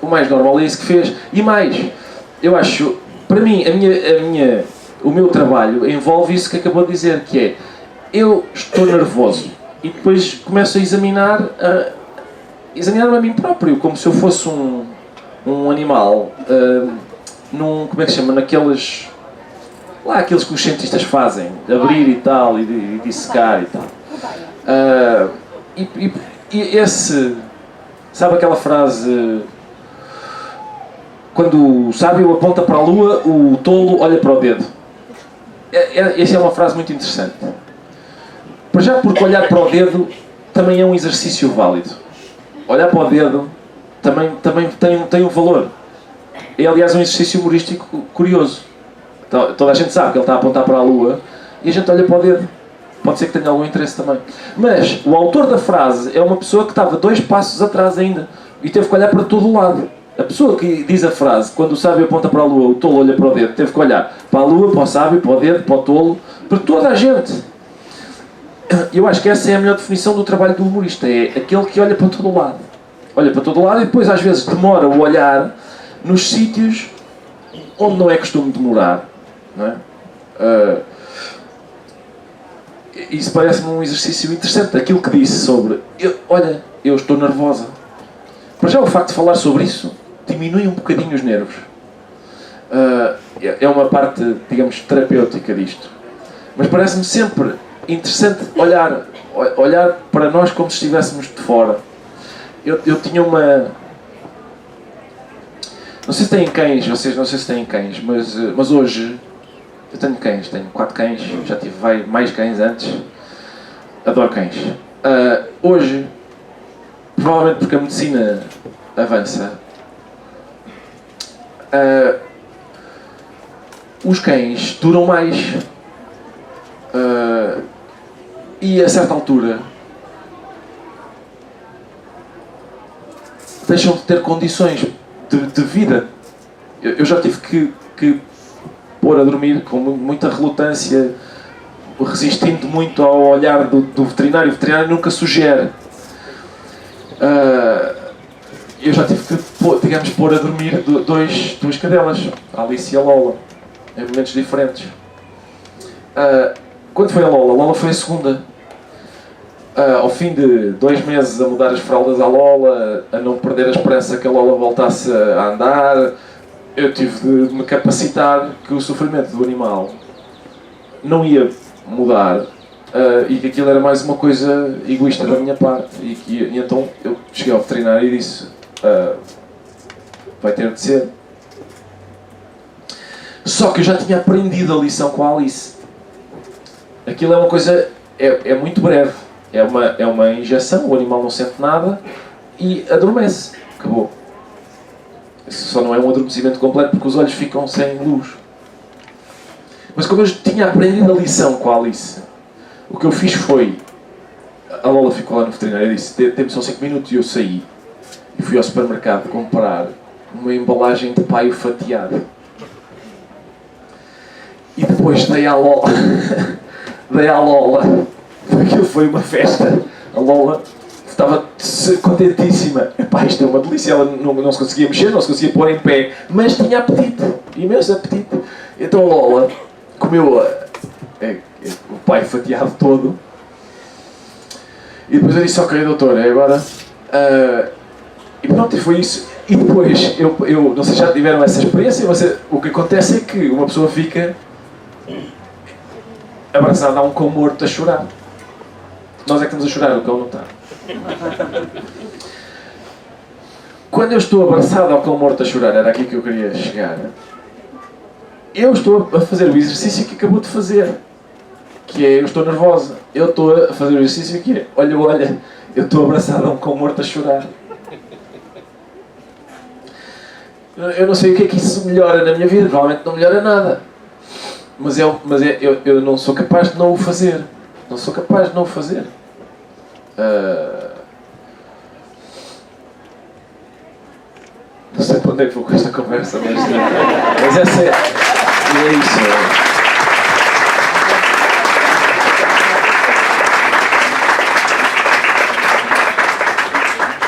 O mais normal é isso que fez. E mais, eu acho, para mim, o meu trabalho envolve isso que acabou de dizer, que é, eu estou nervoso e depois começo a examinar-me a mim próprio, como se eu fosse um animal, como é que se chama, naqueles, lá aqueles que os cientistas fazem, abrir e tal, e dissecar e tal. E esse, sabe aquela frase, quando o sábio aponta para a lua, o tolo olha para o dedo. Essa é uma frase muito interessante. Para já, porque olhar para o dedo também é um exercício válido. Olhar para o dedo também tem um valor. É, aliás, um exercício humorístico curioso. Toda a gente sabe que ele está a apontar para a lua e a gente olha para o dedo. Pode ser que tenha algum interesse também. Mas o autor da frase é uma pessoa que estava 2 passos atrás ainda e teve que olhar para todo o lado. A pessoa que diz a frase, quando o sábio aponta para a lua, o tolo olha para o dedo, teve que olhar para a lua, para o sábio, para o dedo, para o tolo, para toda a gente. Eu acho que essa é a melhor definição do trabalho do humorista, é aquele que olha para todo o lado. Olha para todo o lado e depois às vezes demora o olhar nos sítios onde não é costume demorar. Não é? Isso parece-me um exercício interessante. Aquilo que disse sobre, eu estou nervosa. Para já o facto de falar sobre isso diminui um bocadinho os nervos. É uma parte, digamos, terapêutica disto. Mas parece-me sempre interessante olhar para nós como se estivéssemos de fora. Eu tinha uma... Não sei se têm cães, vocês não sei se têm cães, mas hoje eu tenho cães, tenho 4 cães, já tive mais cães antes. Adoro cães. Hoje, provavelmente porque a medicina avança, os cães duram mais e a certa altura deixam de ter condições de vida. Eu já tive que pôr a dormir com muita relutância, resistindo muito ao olhar do veterinário. O veterinário nunca sugere. Eu já tive que, digamos, pôr a dormir duas cadelas, a Alice e a Lola, em momentos diferentes. Quando foi a Lola? A Lola foi a segunda. Ao fim de 2 meses a mudar as fraldas à Lola, a não perder a esperança que a Lola voltasse a andar, eu tive de me capacitar que o sofrimento do animal não ia mudar e que aquilo era mais uma coisa egoísta da minha parte. E então eu cheguei ao veterinário e disse, vai ter de ser. Só que eu já tinha aprendido a lição com a Alice. Aquilo é uma coisa, é muito breve. É uma injeção, o animal não sente nada e adormece. Acabou. Isso só não é um adormecimento completo porque os olhos ficam sem luz. Mas como eu tinha aprendido a lição com a Alice, o que eu fiz foi... A Lola ficou lá no veterinário e disse, temos só 5 minutos, e eu saí. E fui ao supermercado comprar uma embalagem de paio fatiado. E depois dei à Lola. Aquilo foi uma festa. A Lola estava contentíssima. Epá, isto é uma delícia. Ela não se conseguia mexer, não se conseguia pôr em pé, mas tinha apetite, imenso apetite. Então a Lola comeu o paio fatiado todo. E depois eu disse, ok doutor, é agora. E pronto, e foi isso. E depois, eu não sei se já tiveram essa experiência, o que acontece é que uma pessoa fica abraçada a um cão morto a chorar. Nós é que estamos a chorar, o cão não está. Quando eu estou abraçado ao cão morto a chorar, era aqui que eu queria chegar, eu estou a fazer o exercício que acabou de fazer, que é, eu estou nervosa, eu estou a fazer o exercício que é, olha, eu estou abraçado a um cão morto a chorar. Eu não sei o que é que isso melhora na minha vida, provavelmente não melhora nada. Mas eu não sou capaz de não o fazer. Não sou capaz de não o fazer. Não sei para onde é que vou com esta conversa, mas essa é isso.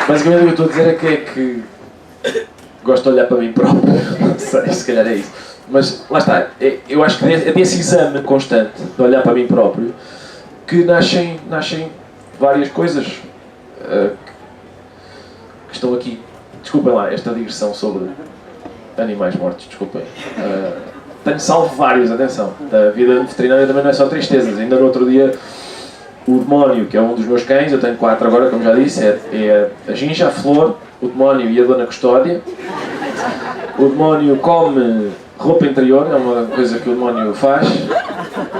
Basicamente o que eu estou a dizer é que gosto de olhar para mim próprio, não sei, se calhar é isso. Mas lá está, eu acho que é desse exame constante de olhar para mim próprio que nascem várias coisas que estão aqui. Desculpem lá esta digressão sobre animais mortos, desculpem. Tenho salvo vários, atenção. A vida veterinária também não é só tristezas. Ainda no outro dia, o demónio, que é um dos meus cães, eu tenho 4 agora, como já disse, é a Ginja, a Flor, o demónio e a Dona Custódia. O demónio come roupa interior, é uma coisa que o demónio faz.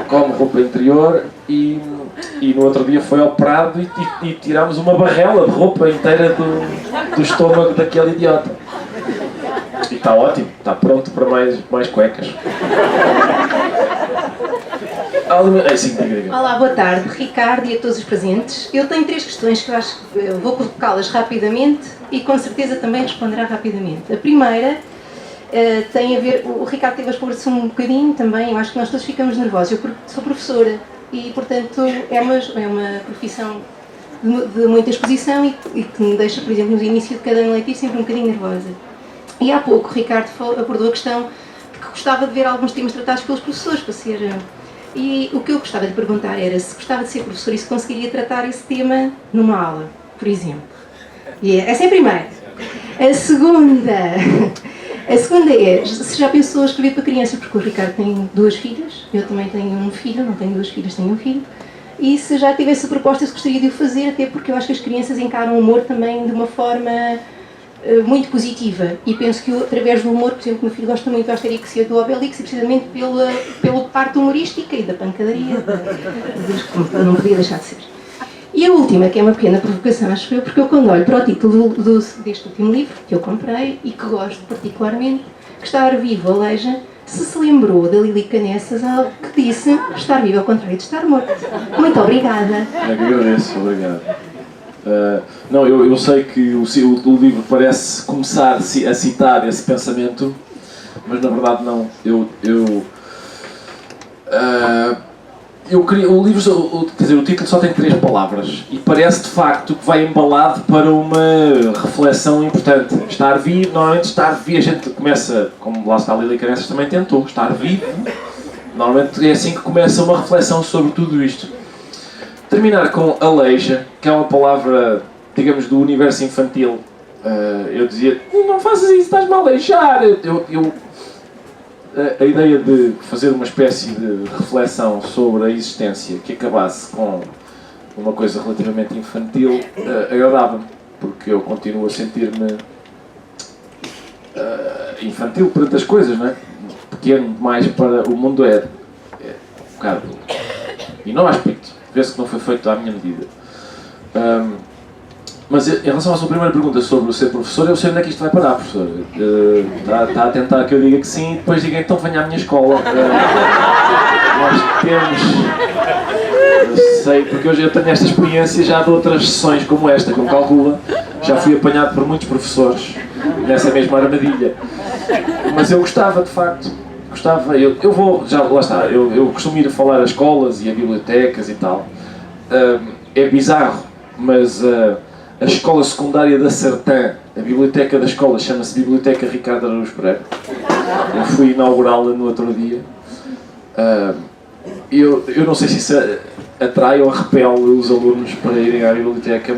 Come roupa interior e no outro dia foi operado e tirámos uma barrela de roupa inteira do estômago daquele idiota. E está ótimo, está pronto para mais cuecas. Olá, boa tarde, Ricardo e a todos os presentes. Eu tenho 3 questões que eu acho que eu vou colocá-las rapidamente e com certeza também responderá rapidamente. A primeira tem a ver, o Ricardo teve a expor-se um bocadinho também, eu acho que nós todos ficamos nervosos. Eu sou professora e, portanto, é uma profissão de muita exposição e que me deixa, por exemplo, no início de cada ano letivo sempre um bocadinho nervosa. E há pouco o Ricardo abordou a questão de que gostava de ver alguns temas tratados pelos professores para ser... E o que eu gostava de perguntar era se gostava de ser professor e se conseguiria tratar esse tema numa aula, por exemplo. E essa é a primeira. A segunda é, se já pensou escrever para crianças, porque o Ricardo tem 2 filhas, eu também tenho um filho, não tenho 2 filhas, tenho um filho, e se já tivesse a proposta, se gostaria de o fazer, até porque eu acho que as crianças encaram o humor também de uma forma muito positiva, e penso que através do humor, por exemplo, o meu filho gosta muito do Asterix e do Obelix, e precisamente pela parte humorística e da pancadaria, não podia deixar de ser. E a última, que é uma pequena provocação, acho eu, porque eu quando olho para o título deste último livro, que eu comprei e que gosto particularmente, que Estar Vivo aleija, se lembrou da Lili Canessas, que disse estar vivo ao contrário de estar morto. Muito obrigada. Agradeço, obrigado. Não, eu sei que o livro parece começar a citar esse pensamento, mas na verdade não. Eu queria, o livro, quer dizer, o título só tem 3 palavras e parece de facto que vai embalado para uma reflexão importante. Estar vivo, normalmente estar vivo, a gente começa, como lá está a Lili Canessas também tentou, estar vivo, normalmente é assim que começa uma reflexão sobre tudo isto. Terminar com aleija, que é uma palavra, digamos, do universo infantil. Eu dizia, não faças isso, estás-me a aleijar. A ideia de fazer uma espécie de reflexão sobre a existência que acabasse com uma coisa relativamente infantil agradava-me, porque eu continuo a sentir-me infantil perante as coisas, não é? Pequeno demais para o mundo é um bocado inóspito, vê-se que não foi feito à minha medida. Mas em relação à sua primeira pergunta sobre o ser professor, eu sei onde é que isto vai parar, professor. Está a tentar que eu diga que sim e depois diga então venha à minha escola. Nós temos... Eu sei, porque hoje eu tenho esta experiência já de outras sessões como esta, como calcula. Já fui apanhado por muitos professores nessa mesma armadilha. Mas eu gostava, de facto. Eu vou, já lá está, eu costumo ir a falar a escolas e a bibliotecas e tal. É bizarro, mas... A escola secundária da Sertã, a biblioteca da escola, chama-se Biblioteca Ricardo Araújo Pereira. Eu fui inaugurá-la no outro dia. Eu não sei se isso atrai ou repele os alunos para irem à biblioteca,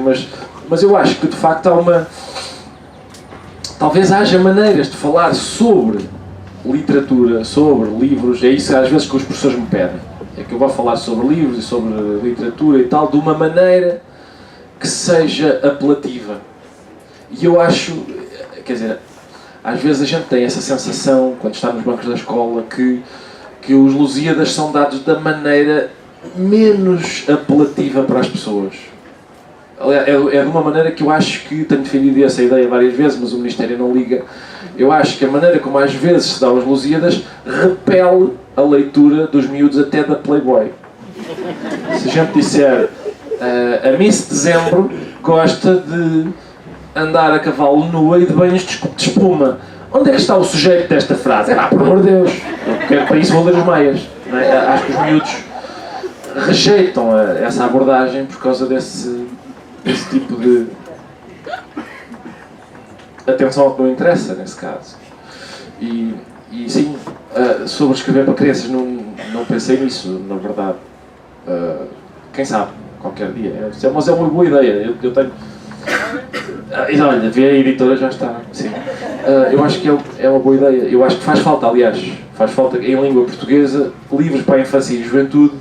mas eu acho que de facto há talvez haja maneiras de falar sobre literatura, sobre livros, é isso às vezes que os professores me pedem. É que eu vou falar sobre livros e sobre literatura e tal, de uma maneira que seja apelativa. E eu acho, quer dizer, às vezes a gente tem essa sensação, quando está nos bancos da escola, que os Lusíadas são dados da maneira menos apelativa para as pessoas. É de uma maneira que eu acho que, tenho defendido essa ideia várias vezes, mas o Ministério não liga. Eu acho que a maneira como às vezes se dá aos Lusíadas repele a leitura dos miúdos até da Playboy. Se a gente disser... a Miss Dezembro gosta de andar a cavalo nua e de banhos de espuma. Onde é que está o sujeito desta frase? Por amor de Deus, eu quero para isso vou ler os Maias. Não é? Acho que os miúdos rejeitam essa abordagem por causa desse tipo de atenção ao que não interessa, nesse caso. E sim, sobre escrever para crianças, não pensei nisso, na verdade. Quem sabe, qualquer dia. Mas é uma boa ideia. Eu tenho... olha, vê a editora, já está. Sim. Eu acho que é uma boa ideia. Eu acho que faz falta, aliás, faz falta em língua portuguesa, livros para a infância e juventude.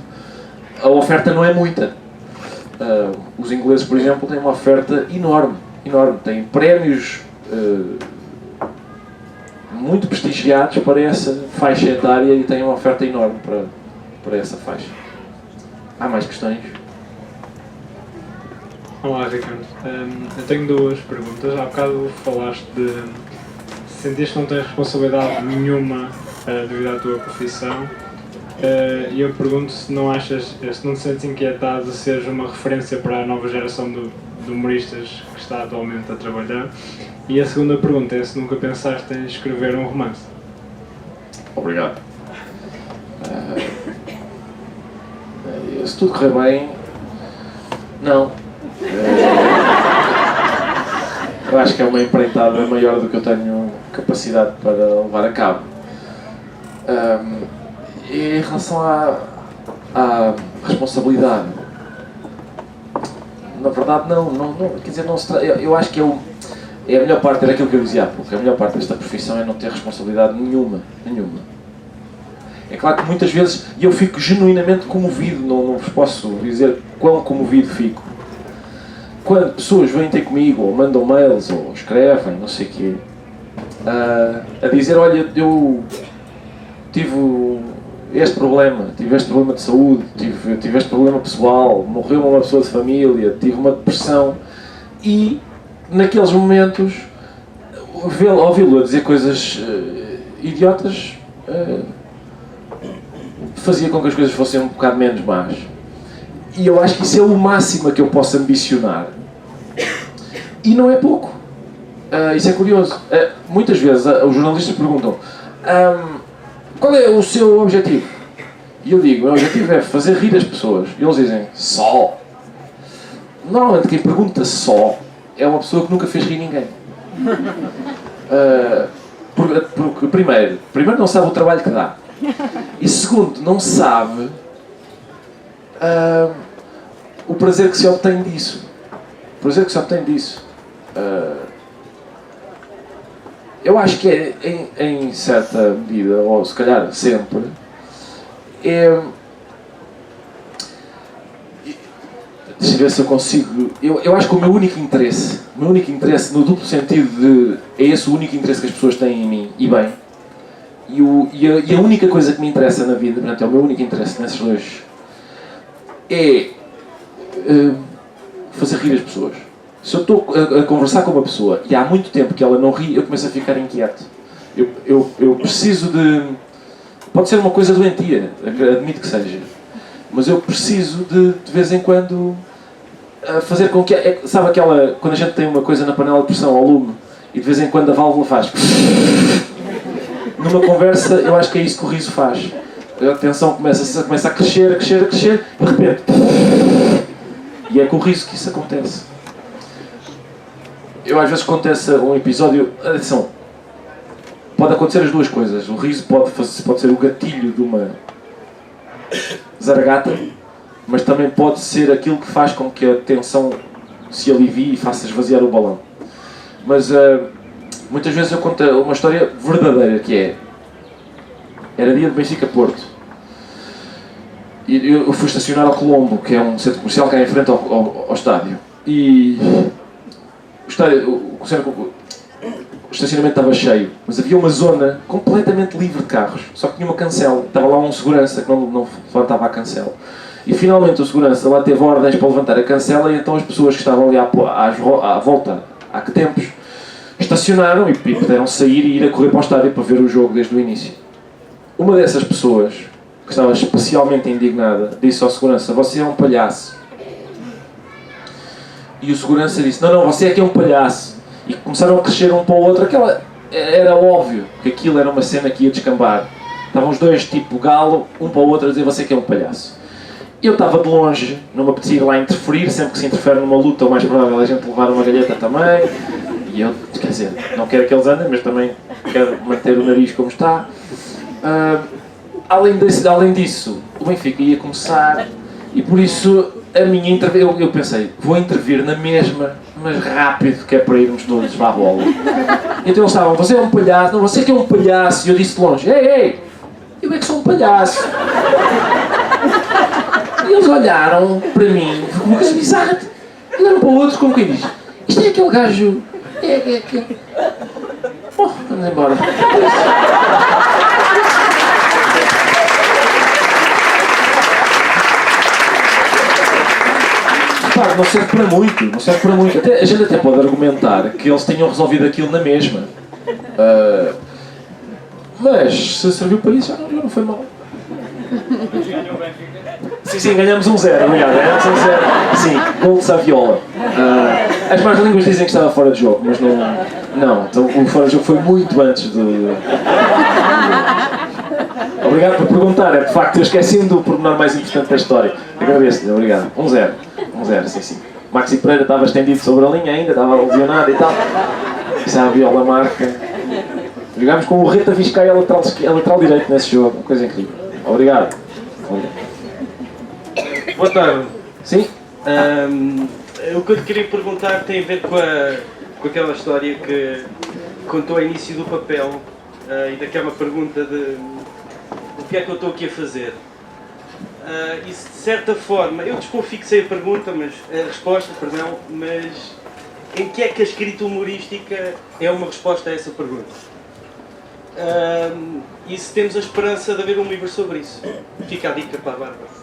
A oferta não é muita. Os ingleses, por exemplo, têm uma oferta enorme. Têm prémios muito prestigiados para essa faixa etária e têm uma oferta enorme para essa faixa. Há mais questões? Olá, Ricardo. Eu tenho duas perguntas. Há bocado falaste de sentiste que não tens responsabilidade nenhuma devido à tua profissão. E eu pergunto se não te sentes inquietado de seres uma referência para a nova geração de humoristas que está atualmente a trabalhar. E a segunda pergunta é se nunca pensaste em escrever um romance. Obrigado. Se tudo correr bem, não. Eu acho que é uma empreitada maior do que eu tenho capacidade para levar a cabo. E em relação à responsabilidade, na verdade não, quer dizer, não se eu acho que é a melhor parte, era aquilo que eu dizia há pouco, a melhor parte desta profissão é não ter responsabilidade nenhuma. É claro que muitas vezes eu fico genuinamente comovido, não vos posso dizer quão comovido fico. Quando pessoas vêm ter comigo, ou mandam mails, ou escrevem, não sei o quê, a dizer, olha, eu tive este problema de saúde, tive este problema pessoal, morreu uma pessoa de família, tive uma depressão, e naqueles momentos ouvi-lo a dizer coisas idiotas fazia com que as coisas fossem um bocado menos más. E eu acho que isso é o máximo a que eu posso ambicionar. E não é pouco. Isso é curioso. Muitas vezes os jornalistas perguntam qual é o seu objetivo? E eu digo, o meu objetivo é fazer rir as pessoas. E eles dizem, só. Normalmente quem pergunta só é uma pessoa que nunca fez rir ninguém. Porque primeiro não sabe o trabalho que dá. E segundo, não sabe o prazer que se obtém disso. Eu acho que em certa medida, ou se calhar sempre, deixa eu ver se eu consigo. Eu acho que o meu único interesse no duplo sentido é esse o único interesse que as pessoas têm em mim, e bem. E a única coisa que me interessa na vida, portanto, é o meu único interesse nesses dois, é fazer rir as pessoas. Se eu estou a conversar com uma pessoa e há muito tempo que ela não ri, eu começo a ficar inquieto. Eu preciso de... Pode ser uma coisa doentia, admito que seja. Mas eu preciso de vez em quando, fazer com que... sabe aquela... Quando a gente tem uma coisa na panela de pressão ao lume e de vez em quando a válvula faz... Numa conversa, eu acho que é isso que o riso faz. A tensão começa a crescer, e de repente... E é com o riso que isso acontece. Eu às vezes acontece um episódio... Atenção, pode acontecer as duas coisas. O riso pode ser o gatilho de uma zaragata, mas também pode ser aquilo que faz com que a tensão se alivie e faça esvaziar o balão. Mas muitas vezes eu conto uma história verdadeira, que era dia de Benfica-Porto. E eu fui estacionar ao Colombo, que é um centro comercial que é em frente ao estádio. E o estacionamento estava cheio, mas havia uma zona completamente livre de carros, só que tinha uma cancela. Estava lá um segurança que não levantava a cancela. E finalmente o segurança lá teve ordens para levantar a cancela, e então as pessoas que estavam ali à volta, há que tempos, estacionaram e puderam sair e ir a correr para o estádio para ver o jogo desde o início. Uma dessas pessoas, que estava especialmente indignada, disse ao segurança, você é um palhaço. E o segurança disse, não, você é que é um palhaço. E começaram a crescer um para o outro. Era óbvio que aquilo era uma cena que ia descambar. Estavam os dois tipo galo, um para o outro, a dizer, você é que é um palhaço. Eu estava de longe, não me apetecia ir lá interferir. Sempre que se interfere numa luta, o mais provável é a gente levar uma galheta também. E eu, quer dizer, não quero que eles andem, mas também quero manter o nariz como está. Além disso, o Benfica ia começar e por isso a minha intervenção, eu pensei, vou intervir na mesma, mas rápido, que é para irmos todos para a bola. Então eles estavam, você é um palhaço, não, você que é um palhaço, e eu disse de longe, ei, eu é que sou um palhaço. E eles olharam para mim, como que se diz, olharam para o outro como quem diz, isto é aquele gajo, Bom, vamos embora. Claro, não serve para muito, não serve para muito. A gente até pode argumentar que eles tinham resolvido aquilo na mesma. Mas se serviu para isso, já não foi mal. Sim, ganhamos 1-0, obrigado. Ganhamos 1-0. Sim, gol de Saviola. As más línguas dizem que estava fora de jogo, mas não. Então, o fora de jogo foi muito antes do. Obrigado por perguntar, é de facto eu esqueci-me do pormenor mais importante da história. Agradeço-lhe, obrigado. 1-0, sim. Maxi Pereira estava estendido sobre a linha ainda, estava lesionado e tal. Isso é a Viola marca. Jogámos com o Reta Vizcaya a lateral direito nesse jogo, uma coisa incrível. Obrigado. Boa tarde. Sim? O que eu lhe queria perguntar tem a ver com aquela história que contou ao início do papel e daquela pergunta de o que é que eu estou aqui a fazer. Isso de certa forma, eu desconfixei a pergunta, a resposta, mas em que é que a escrita humorística é uma resposta a essa pergunta? E se temos a esperança de haver um livro sobre isso? Fica a dica para a Bárbara.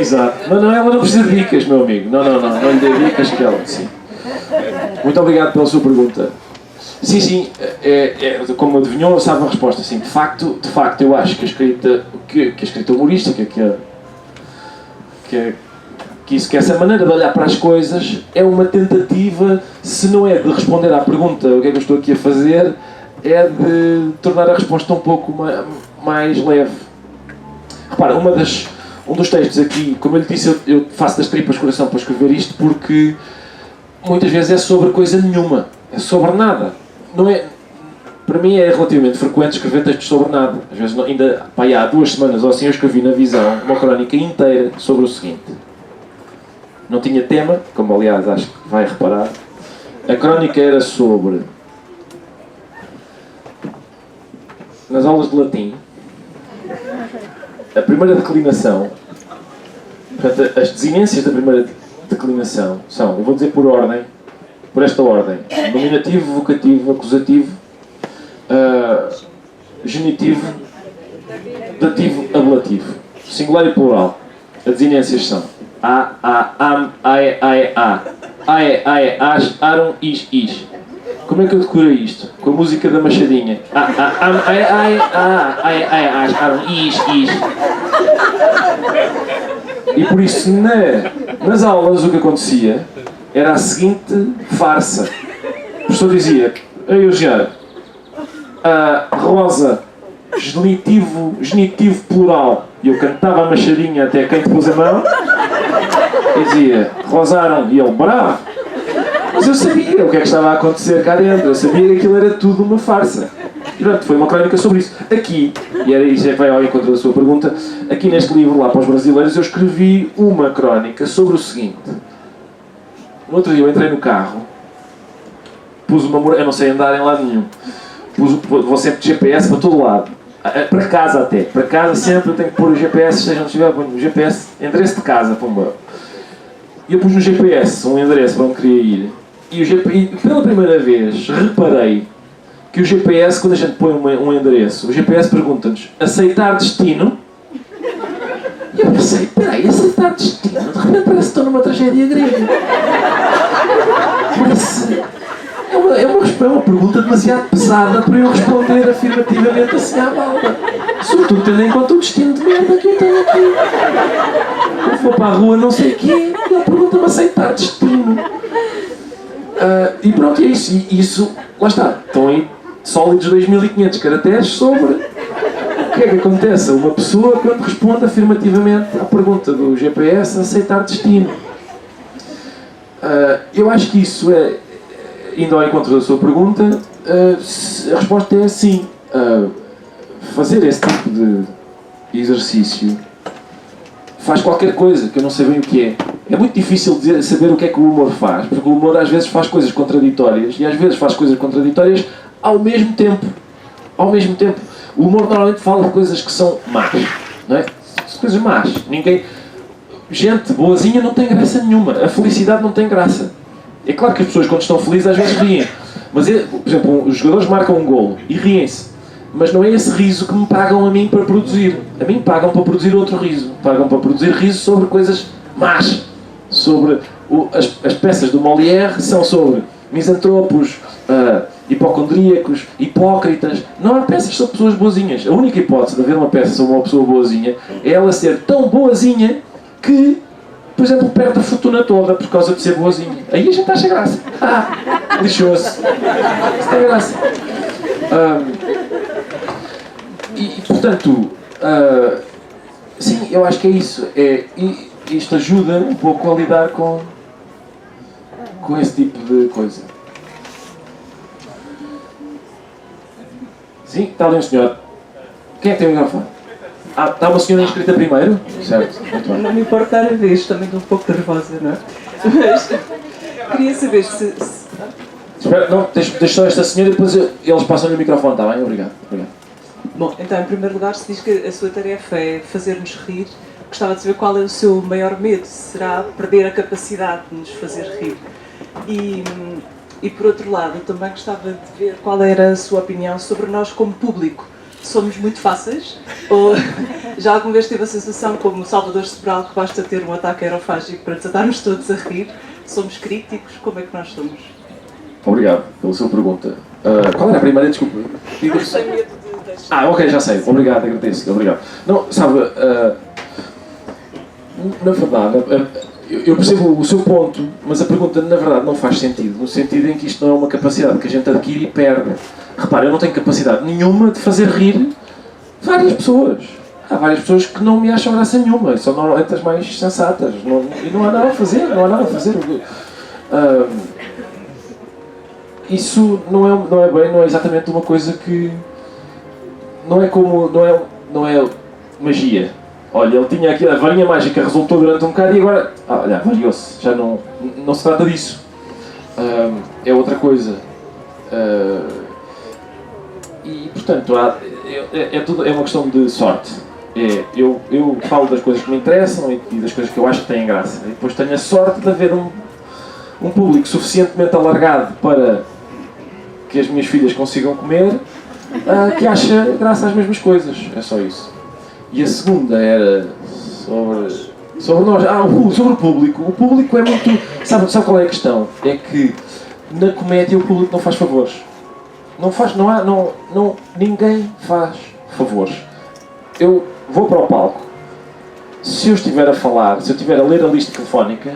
Exato. Não, ela não precisa de dicas, meu amigo. Não lhe dê dicas que ela, sim. Muito obrigado pela sua pergunta. Sim, como adivinhou, sabe a resposta. Sim, de facto, eu acho que a escrita humorística, que essa maneira de olhar para as coisas é uma tentativa, se não é de responder à pergunta o que é que eu estou aqui a fazer, é de tornar a resposta um pouco mais leve. Repara, um dos textos aqui, como eu lhe disse, eu faço das tripas coração para escrever isto porque muitas vezes é sobre coisa nenhuma, é sobre nada. Não é, para mim é relativamente frequente escrever textos sobre nada. Às vezes, há 2 semanas ou assim, eu escrevi na Visão uma crónica inteira sobre o seguinte. Não tinha tema, como aliás acho que vai reparar. A crónica era sobre, nas aulas de latim, a primeira declinação. Portanto, as desinências da primeira declinação são, eu vou dizer por esta ordem: nominativo, vocativo, acusativo, genitivo, dativo, ablativo. Singular e plural. As desinências são am, ae, ae, as, aram, is. Como é que eu decorei isto? Com a música da Machadinha. Am, ae, as, aram, is. E por isso, nas aulas, o que acontecia era a seguinte farsa. O professor dizia, ei, Eugênio, rosa, genitivo plural. E eu cantava a Machadinha até quem te pôs a mão. E dizia, rosaram. E ele, bravo. Mas eu sabia o que é que estava a acontecer cá dentro. Eu sabia que aquilo era tudo uma farsa. E pronto, foi uma crónica sobre isso. Aqui, e era isso que vai ao encontro da sua pergunta, aqui neste livro, lá para os brasileiros, eu escrevi uma crónica sobre o seguinte. No outro dia eu entrei no carro, pus uma eu não sei andar em lado nenhum, vou sempre de GPS para todo lado, para casa até, para casa sempre eu tenho que pôr o GPS, seja onde estiver, ponho o GPS, endereço de casa, pumba. E eu pus no GPS um endereço para onde queria ir, e pela primeira vez reparei que o GPS, quando a gente põe um endereço, o GPS pergunta-nos, aceitar destino? E eu pensei, peraí, aceitar destino? De repente parece que estou numa tragédia grega. É uma pergunta demasiado pesada para eu responder afirmativamente assim à balda. Sobretudo tendo em conta o destino de merda que eu tenho aqui. Quando for para a rua não sei o quê, ele pergunta-me aceitar destino. E pronto, é isso. E isso, lá está, estão aí sólidos 2.500 caracteres sobre o que é que acontece a uma pessoa quando responde afirmativamente à pergunta do GPS aceitar destino. Eu acho que isso indo ao encontro da sua pergunta, a resposta é sim. Fazer esse tipo de exercício faz qualquer coisa que eu não sei bem o que é. É muito difícil saber o que é que o humor faz, porque o humor às vezes faz coisas contraditórias e às vezes faz coisas contraditórias ao mesmo tempo. Ao mesmo tempo. O humor normalmente fala de coisas que são más, não é? Coisas más. Gente boazinha não tem graça nenhuma. A felicidade não tem graça. É claro que as pessoas quando estão felizes às vezes riem. Mas, por exemplo, os jogadores marcam um golo e riem-se. Mas não é esse riso que me pagam a mim para produzir. A mim pagam para produzir outro riso. Pagam para produzir riso sobre coisas más. Sobre as peças do Molière são sobre misantropos, hipocondríacos, hipócritas. Não há peças sobre pessoas boazinhas. A única hipótese de haver uma peça sobre uma pessoa boazinha é ela ser tão boazinha que, por exemplo, perde a fortuna toda por causa de ser boazinha. Aí a gente acha graça. Lixou-se. Isso tem graça. E portanto, sim, eu acho que é isso. Isto ajuda um pouco a lidar com esse tipo de coisa. Sim, está ali um senhor. Quem é que tem o microfone? Está uma senhora inscrita primeiro? Certo. Não me importa a vez, também estou um pouco nervosa, não é? Mas queria saber se... Espera, não, deixa só esta senhora e depois eles passam-lhe o microfone, está bem? Obrigado. Bom, então, em primeiro lugar, se diz que a sua tarefa é fazer-nos rir, gostava de saber qual é o seu maior medo. Será perder a capacidade de nos fazer rir? E por outro lado, eu também gostava de ver qual era a sua opinião sobre nós como público. Somos muito fáceis? Ou já alguma vez teve a sensação, como o Salvador Sobral, que basta ter um ataque aerofágico para desatarmos todos a rir? Somos críticos? Como é que nós somos? Obrigado pela sua pergunta. Qual era a primeira? Desculpa. Ok, já sei. Obrigado, agradeço. Obrigado. Não, sabe, na verdade, eu percebo o seu ponto, mas a pergunta na verdade não faz sentido, no sentido em que isto não é uma capacidade que a gente adquire e perde. Repara, eu não tenho capacidade nenhuma de fazer rir várias pessoas. Há várias pessoas que não me acham graça nenhuma, são normalmente as mais sensatas, e não há nada a fazer, Isso não é exatamente uma coisa que... Não é magia. Olha, ele tinha aqui a varinha mágica, resultou durante um bocado e agora... olha, variou-se. Já não se trata disso. É outra coisa. E, portanto, é uma questão de sorte. Eu falo das coisas que me interessam e das coisas que eu acho que têm graça. E depois tenho a sorte de haver um público suficientemente alargado para que as minhas filhas consigam comer, que acha graça às mesmas coisas. É só isso. E a segunda era sobre nós. Sobre o público. O público é muito... Sabe qual é a questão? É que na comédia o público não faz favores. Ninguém faz favores. Eu vou para o palco. Se eu estiver a falar, se eu estiver a ler a lista telefónica,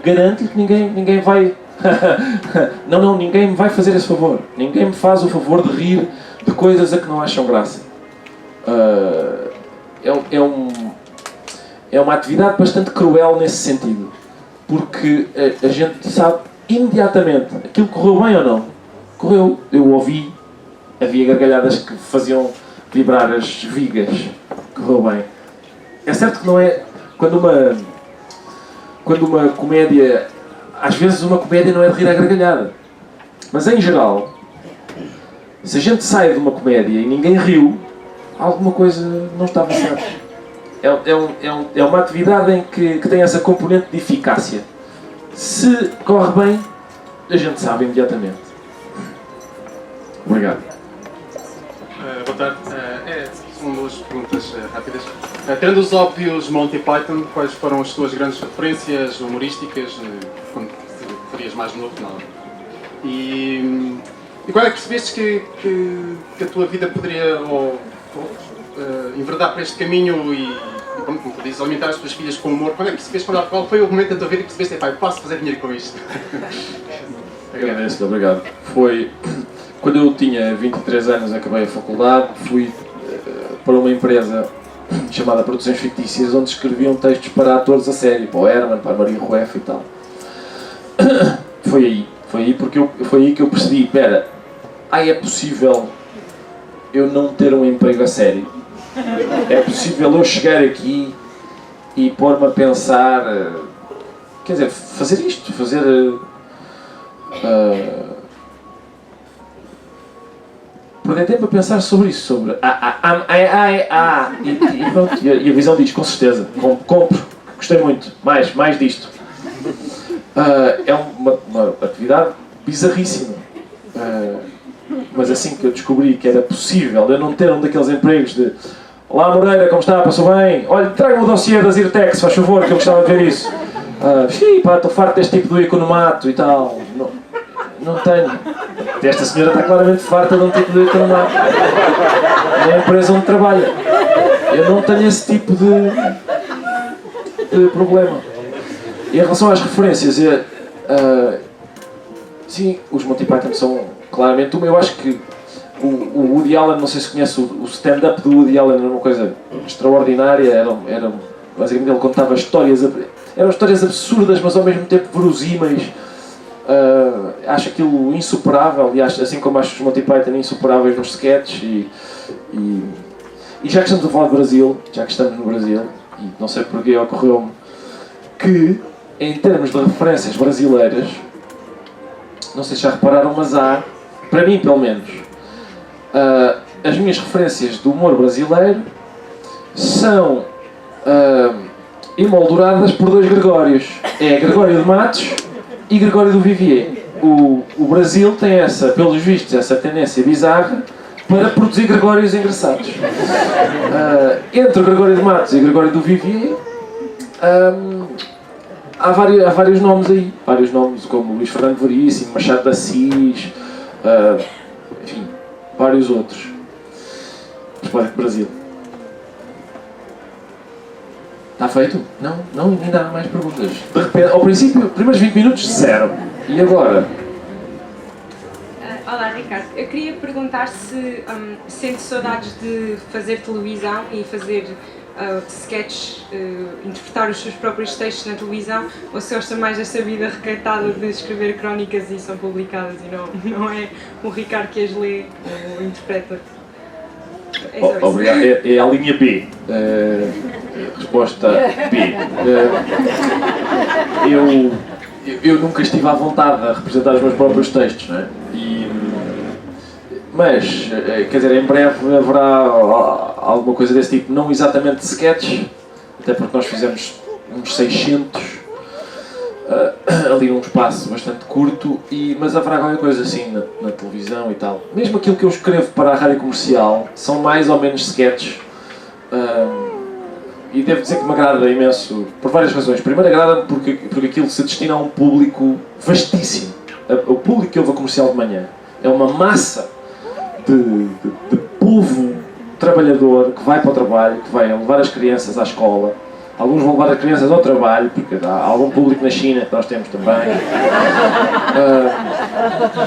garanto-lhe que ninguém vai... ninguém me vai fazer esse favor. Ninguém me faz o favor de rir de coisas a que não acham graça. É uma atividade bastante cruel nesse sentido, porque a gente sabe imediatamente aquilo correu bem ou não. Correu, eu ouvi, havia gargalhadas que faziam vibrar as vigas, correu bem. É certo que não é, quando uma comédia, às vezes uma comédia não é de rir à gargalhada, mas em geral, se a gente sai de uma comédia e ninguém riu, alguma coisa não estava certa. É uma atividade em que tem essa componente de eficácia. Se corre bem, a gente sabe imediatamente. Obrigado. Boa tarde. São duas perguntas rápidas. Tendo os óbvios Monty Python, quais foram as tuas grandes referências humorísticas quando serias mais novo? Não? E quando é que percebeste que a tua vida poderia enverdar para este caminho e como tu dizes, alimentar as tuas filhas com humor? Quando é que percebeste, qual foi o momento da tua vida que percebeste, eu posso fazer dinheiro com isto? Agradeço, obrigado. Foi quando eu tinha 23 anos, acabei a faculdade, fui para uma empresa chamada Produções Fictícias, onde escreviam textos para atores a sério, para o Herman, para a Maria Rueff e tal. Foi aí. Foi aí que eu percebi, espera, é possível eu não ter um emprego a sério? É possível eu chegar aqui e pôr-me a pensar, quer dizer, fazer isto, perder tempo a pensar sobre isso, sobre e pronto, e a visão diz, com certeza, compro, gostei muito, mais disto. É uma atividade bizarríssima, mas assim que eu descobri que era possível eu não ter um daqueles empregos de olá Moreira, como está? Passou bem? Olha, traga-me o dossiê da Zirtex, faz favor, que eu gostava de ver isso. Estou farto deste tipo do economato e tal. Não tenho. Esta senhora está claramente farta de um tipo de economato. Na empresa onde trabalha. Eu não tenho esse tipo de problema. E em relação às referências, sim, os Monty Python são claramente uma. Eu acho que o Woody Allen, não sei se conhece o stand-up do Woody Allen, era uma coisa extraordinária. Era basicamente ele contava histórias, eram histórias absurdas, mas ao mesmo tempo verosímeis. Acho aquilo insuperável, e assim como acho os Monty Python insuperáveis nos sketches. E já que estamos a falar de Brasil, já que estamos no Brasil, e não sei porque ocorreu-me que, em termos de referências brasileiras, não sei se já repararam, mas há, para mim pelo menos, as minhas referências do humor brasileiro são emolduradas por dois Gregórios. É Gregório de Matos e Gregório do Vivier. O Brasil tem pelos vistos, essa tendência bizarra para produzir Gregórios engraçados. Entre o Gregório de Matos e o Gregório do Vivier, há vários nomes aí. Vários nomes como Luís Fernando Veríssimo, Machado de Assis, enfim, vários outros. Mas Brasil. Está feito? Não, ainda há mais perguntas. De repente, ao princípio, primeiros 20 minutos, zero. E agora? Olá, Ricardo. Eu queria perguntar se sente saudades de fazer televisão e fazer sketches, interpretar os seus próprios textos na televisão, ou se gosta mais desta vida recatada de escrever crónicas e são publicadas e não é o Ricardo que as lê ou interpreta? Obrigado. É a linha B. Resposta B. Eu nunca estive à vontade a representar os meus próprios textos, não é? Mas, quer dizer, em breve haverá alguma coisa desse tipo, não exatamente de sketches, até porque nós fizemos uns 600 ali num espaço bastante curto, mas haverá qualquer coisa assim na televisão e tal. Mesmo aquilo que eu escrevo para a rádio comercial são mais ou menos sketches, e devo dizer que me agrada imenso, por várias razões. Primeiro, agrada porque aquilo se destina a um público vastíssimo. O público que ouve a comercial de manhã é uma massa de povo trabalhador que vai para o trabalho, que vai levar as crianças à escola. Alguns vão levar as crianças ao trabalho, porque há algum público na China que nós temos também.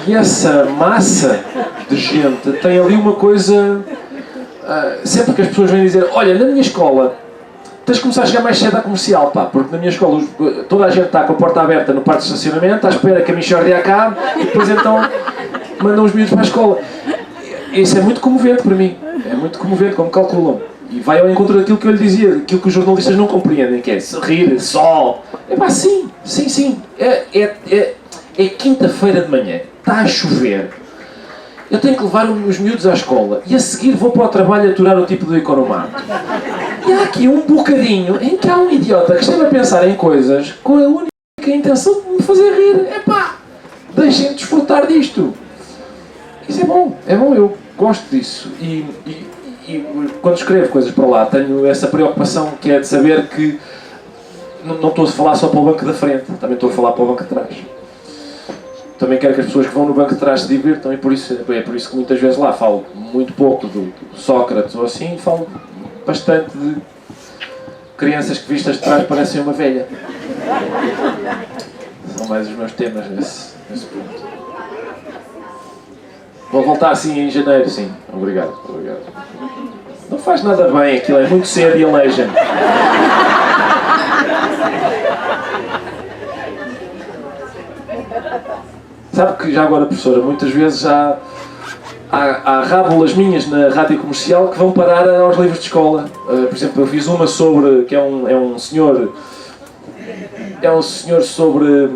E essa massa de gente tem ali uma coisa... sempre que as pessoas vêm dizer, olha, na minha escola tens de começar a chegar mais cedo à comercial, pá, porque na minha escola toda a gente está com a porta aberta no parque de estacionamento, à espera que a Michórdia acabe, e depois então mandam os miúdos para a escola. Isso é muito comovente para mim, é muito comovente, como calculam. E vai ao encontro daquilo que eu lhe dizia, aquilo que os jornalistas não compreendem, que é rir, sol. É pá, sim. É quinta-feira de manhã, está a chover. Eu tenho que levar os miúdos à escola e a seguir vou para o trabalho aturar o tipo do economato. E há aqui um bocadinho em que há um idiota que esteve a pensar em coisas com a única intenção de me fazer rir. É pá, deixem-me desfrutar disto. Isso é bom, eu gosto disso. E quando escrevo coisas para lá, tenho essa preocupação que é de saber que não estou a falar só para o banco da frente, também estou a falar para o banco de trás. Também quero que as pessoas que vão no banco de trás se divirtam, e por isso que muitas vezes lá falo muito pouco do Sócrates ou assim, falo bastante de crianças que vistas de trás parecem uma velha. São mais os meus temas nesse ponto. Vou voltar sim em janeiro, sim. Obrigado. Não faz nada bem, aquilo é muito cedo e aleija-me. Sabe que já agora, professora, muitas vezes há rábulas minhas na rádio comercial que vão parar aos livros de escola. Por exemplo, eu fiz uma sobre, que é um senhor sobre,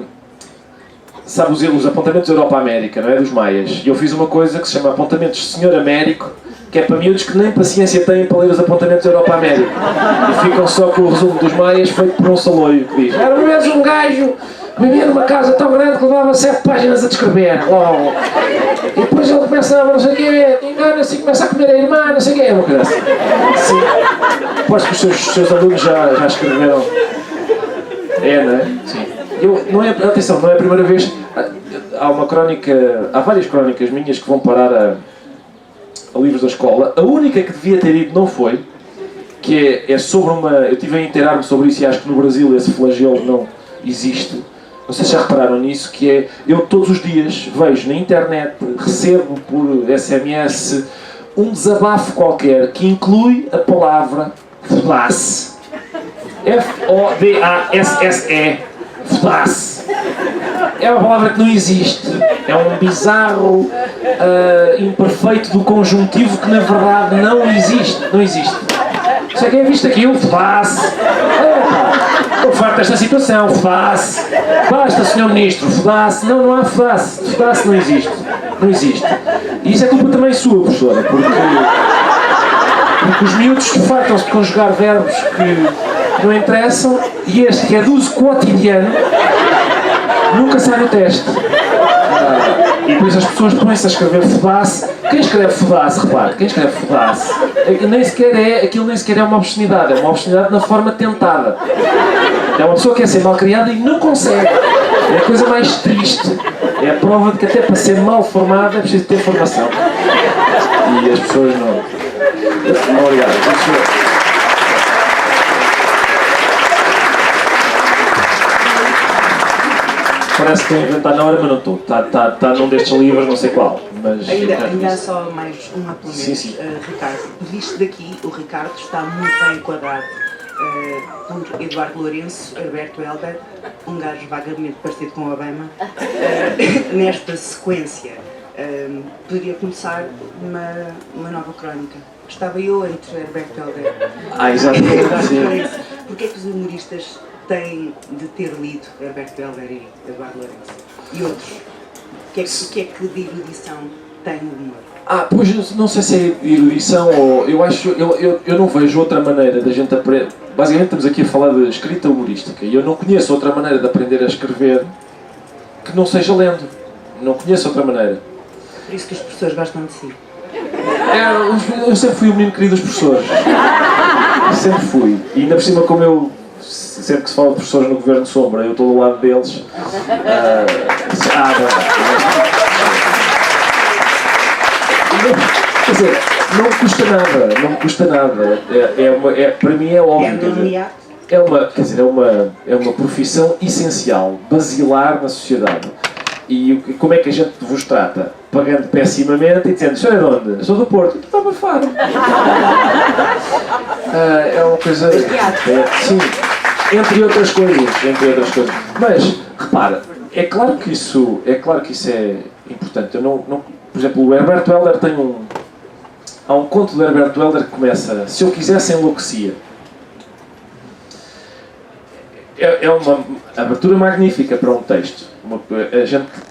sabe, os apontamentos Europa-América, não é? Dos maias. E eu fiz uma coisa que se chama Apontamentos Senhor Américo, que é para miúdos que nem paciência têm para ler os apontamentos Europa-América. E ficam só com o resumo dos maias feito por um saloio que diz: era uma vez um gajo que vivia numa casa tão grande que levava 7 páginas a descrever. Logo. E depois ele começava, não sei o quê, engana-se e começa a comer a irmã, não sei o quê. É uma coisa assim. Sim. Aposto que os seus alunos já escreveram. É, não é? Sim. Atenção, não é a primeira vez. Há várias crónicas minhas que vão parar a livros da escola. A única que devia ter ido não foi, que é sobre uma... Eu estive a inteirar-me sobre isso e acho que no Brasil esse flagelo não existe. Não sei se já repararam nisso, que é... Eu todos os dias vejo na internet, recebo por SMS um desabafo qualquer que inclui a palavra FODASSE. F-O-D-A-S-S-E. FODASSE. É uma palavra que não existe. É um bizarro imperfeito do conjuntivo que na verdade não existe. Não existe. Isso é quem visto aquilo? FODASSE. Estou farto desta situação. FODASSE. Basta, Sr. Ministro. FODASSE. Não há FODASSE. FODASSE não existe. Não existe. E isso é culpa também sua, professora, porque os miúdos fartam-se de conjugar verbos que não interessam, e este, que é de uso cotidiano, nunca sai no teste. E por isso as pessoas põem-se a escrever FODASSE. Quem escreve FODASSE, repare, quem escreve FODASSE, aquilo nem sequer é uma obscenidade, é uma obscenidade na forma tentada. É uma pessoa que quer ser mal criada e não consegue. É a coisa mais triste. É a prova de que até para ser mal formada é preciso ter formação. E as pessoas não. Obrigado. Parece que estou a inventar na hora, mas não estou. Está num destes livros, não sei qual. Mas ainda há só mais um apontamento. Sim. Ricardo, visto daqui, o Ricardo está muito bem enquadrado por Eduardo Lourenço, Alberto Helder, um gajo vagamente parecido com Obama, nesta sequência. Poderia começar uma nova crónica. Estava eu entre Alberto Helder. Exatamente. Porquê é que os humoristas têm de ter lido Alberto Helder e Eduardo Lourenço? E outros? O que é que de erudição tem o humor? Pois não sei se é erudição ou... Eu não vejo outra maneira da gente aprender... Basicamente estamos aqui a falar de escrita humorística e eu não conheço outra maneira de aprender a escrever que não seja lendo. Não conheço outra maneira. Por isso que os professores gostam de si. Eu sempre fui o menino querido dos professores. Sempre fui. E ainda por cima, como eu... Sempre que se fala de professores no Governo Sombra, eu estou do lado deles. Quer dizer, não me custa nada. Para mim é óbvio. É uma profissão essencial, basilar na sociedade. E como é que a gente vos trata? Pagando pessimamente e dizendo: "Senhor é de onde? Sou do Porto." "Então está abafado." É uma coisa... sim, entre outras coisas. Mas, repara, é claro que isso é importante. Eu não, por exemplo, o Alberto Helder tem há um conto do Alberto Helder que começa: "Se eu quisesse enlouquecia." É uma abertura magnífica para um texto.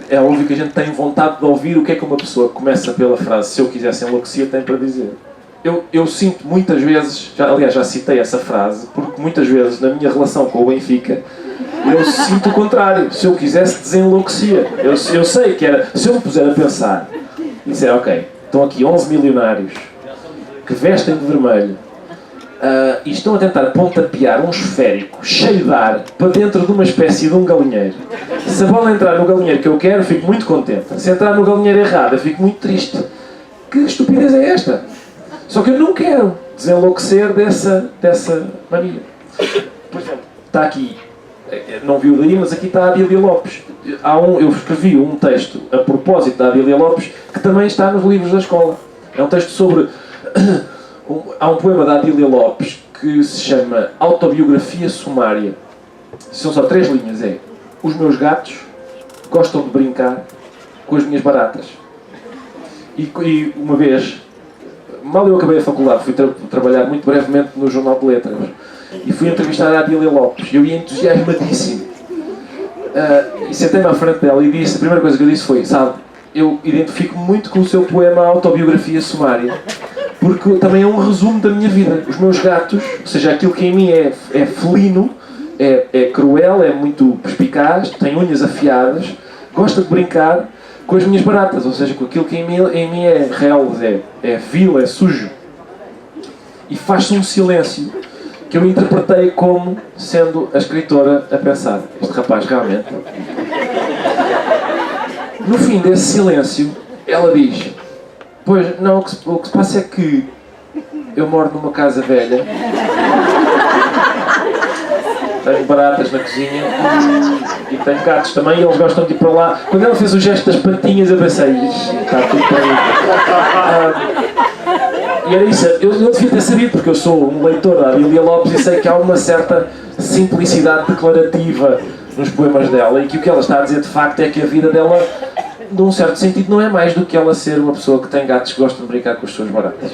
É óbvio que a gente tem vontade de ouvir o que é que uma pessoa que começa pela frase "se eu quisesse enlouquecia" tem para dizer. Eu sinto muitas vezes, aliás já citei essa frase, porque muitas vezes na minha relação com o Benfica eu sinto o contrário. Se eu quisesse desenlouquecia. Eu sei que era, se eu me puser a pensar e disser: ok, estão aqui 11 milionários que vestem de vermelho e estão a tentar pontapear um esférico cheio de ar para dentro de uma espécie de um galinheiro. Se a bola entrar no galinheiro que eu quero, fico muito contente. Se entrar no galinheiro errado, eu fico muito triste. Que estupidez é esta? Só que eu não quero desenlouquecer dessa mania. Por exemplo, está aqui, não viu daí, mas aqui está a Adília Lopes. Eu escrevi um texto a propósito da Adília Lopes que também está nos livros da escola. É um texto sobre... Há um poema da Adília Lopes que se chama Autobiografia Sumária. São só 3 linhas. Os meus gatos gostam de brincar com as minhas baratas. E uma vez, mal eu acabei a faculdade, fui trabalhar muito brevemente no Jornal de Letras e fui entrevistar a Adília Lopes. Eu ia entusiasmadíssimo. E sentei-me à frente dela e disse, a primeira coisa que eu disse foi, sabe, eu identifico muito com o seu poema Autobiografia Sumária, porque também é um resumo da minha vida. Os meus gatos, ou seja, aquilo que em mim é felino, é cruel, é muito perspicaz, tem unhas afiadas, gosta de brincar com as minhas baratas, ou seja, com aquilo que em mim é reles, é vil, é sujo. E faz-se um silêncio que eu interpretei como sendo a escritora a pensar, este rapaz realmente... No fim desse silêncio, ela diz, pois não, o que se passa é que eu moro numa casa velha, tenho baratas na cozinha e tenho gatos também e eles gostam de ir para lá. Quando ela fez o gesto das patinhas eu pensei, está tudo para aí. E era isso, eu devia ter sabido porque eu sou um leitor da Adília Lopes e sei que há uma certa simplicidade declarativa nos poemas dela e que o que ela está a dizer de facto é que a vida dela, num certo sentido, não é mais do que ela ser uma pessoa que tem gatos que gostam de brincar com as suas baratas.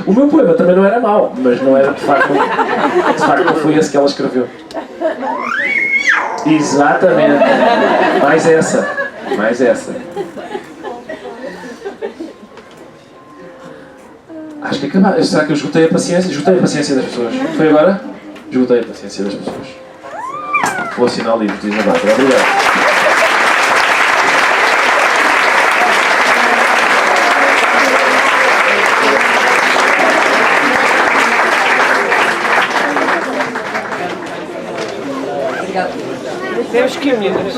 O meu poema também não era mau, mas não era de facto não foi esse que ela escreveu. Exatamente. Mais essa. Acho que acabou. Será que eu esgotei a paciência? Esgotei a paciência das pessoas. Foi agora? Esgotei a paciência das pessoas. Vou assinar o livro, diz a Bárbara. Obrigado. Temos que meninas.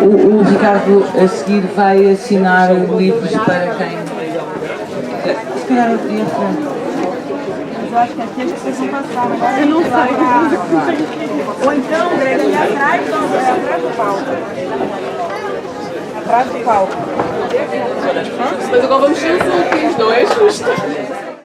O Ricardo a seguir vai assinar livros para quem? Se calhar eu podia frente. Mas eu acho que aqui as pessoas vão passar. Agora eu não sei. Ou então, Greg, ali atrás, atrás do palco. Atrás do palco. Mas agora vamos ser os últimos, não é justo?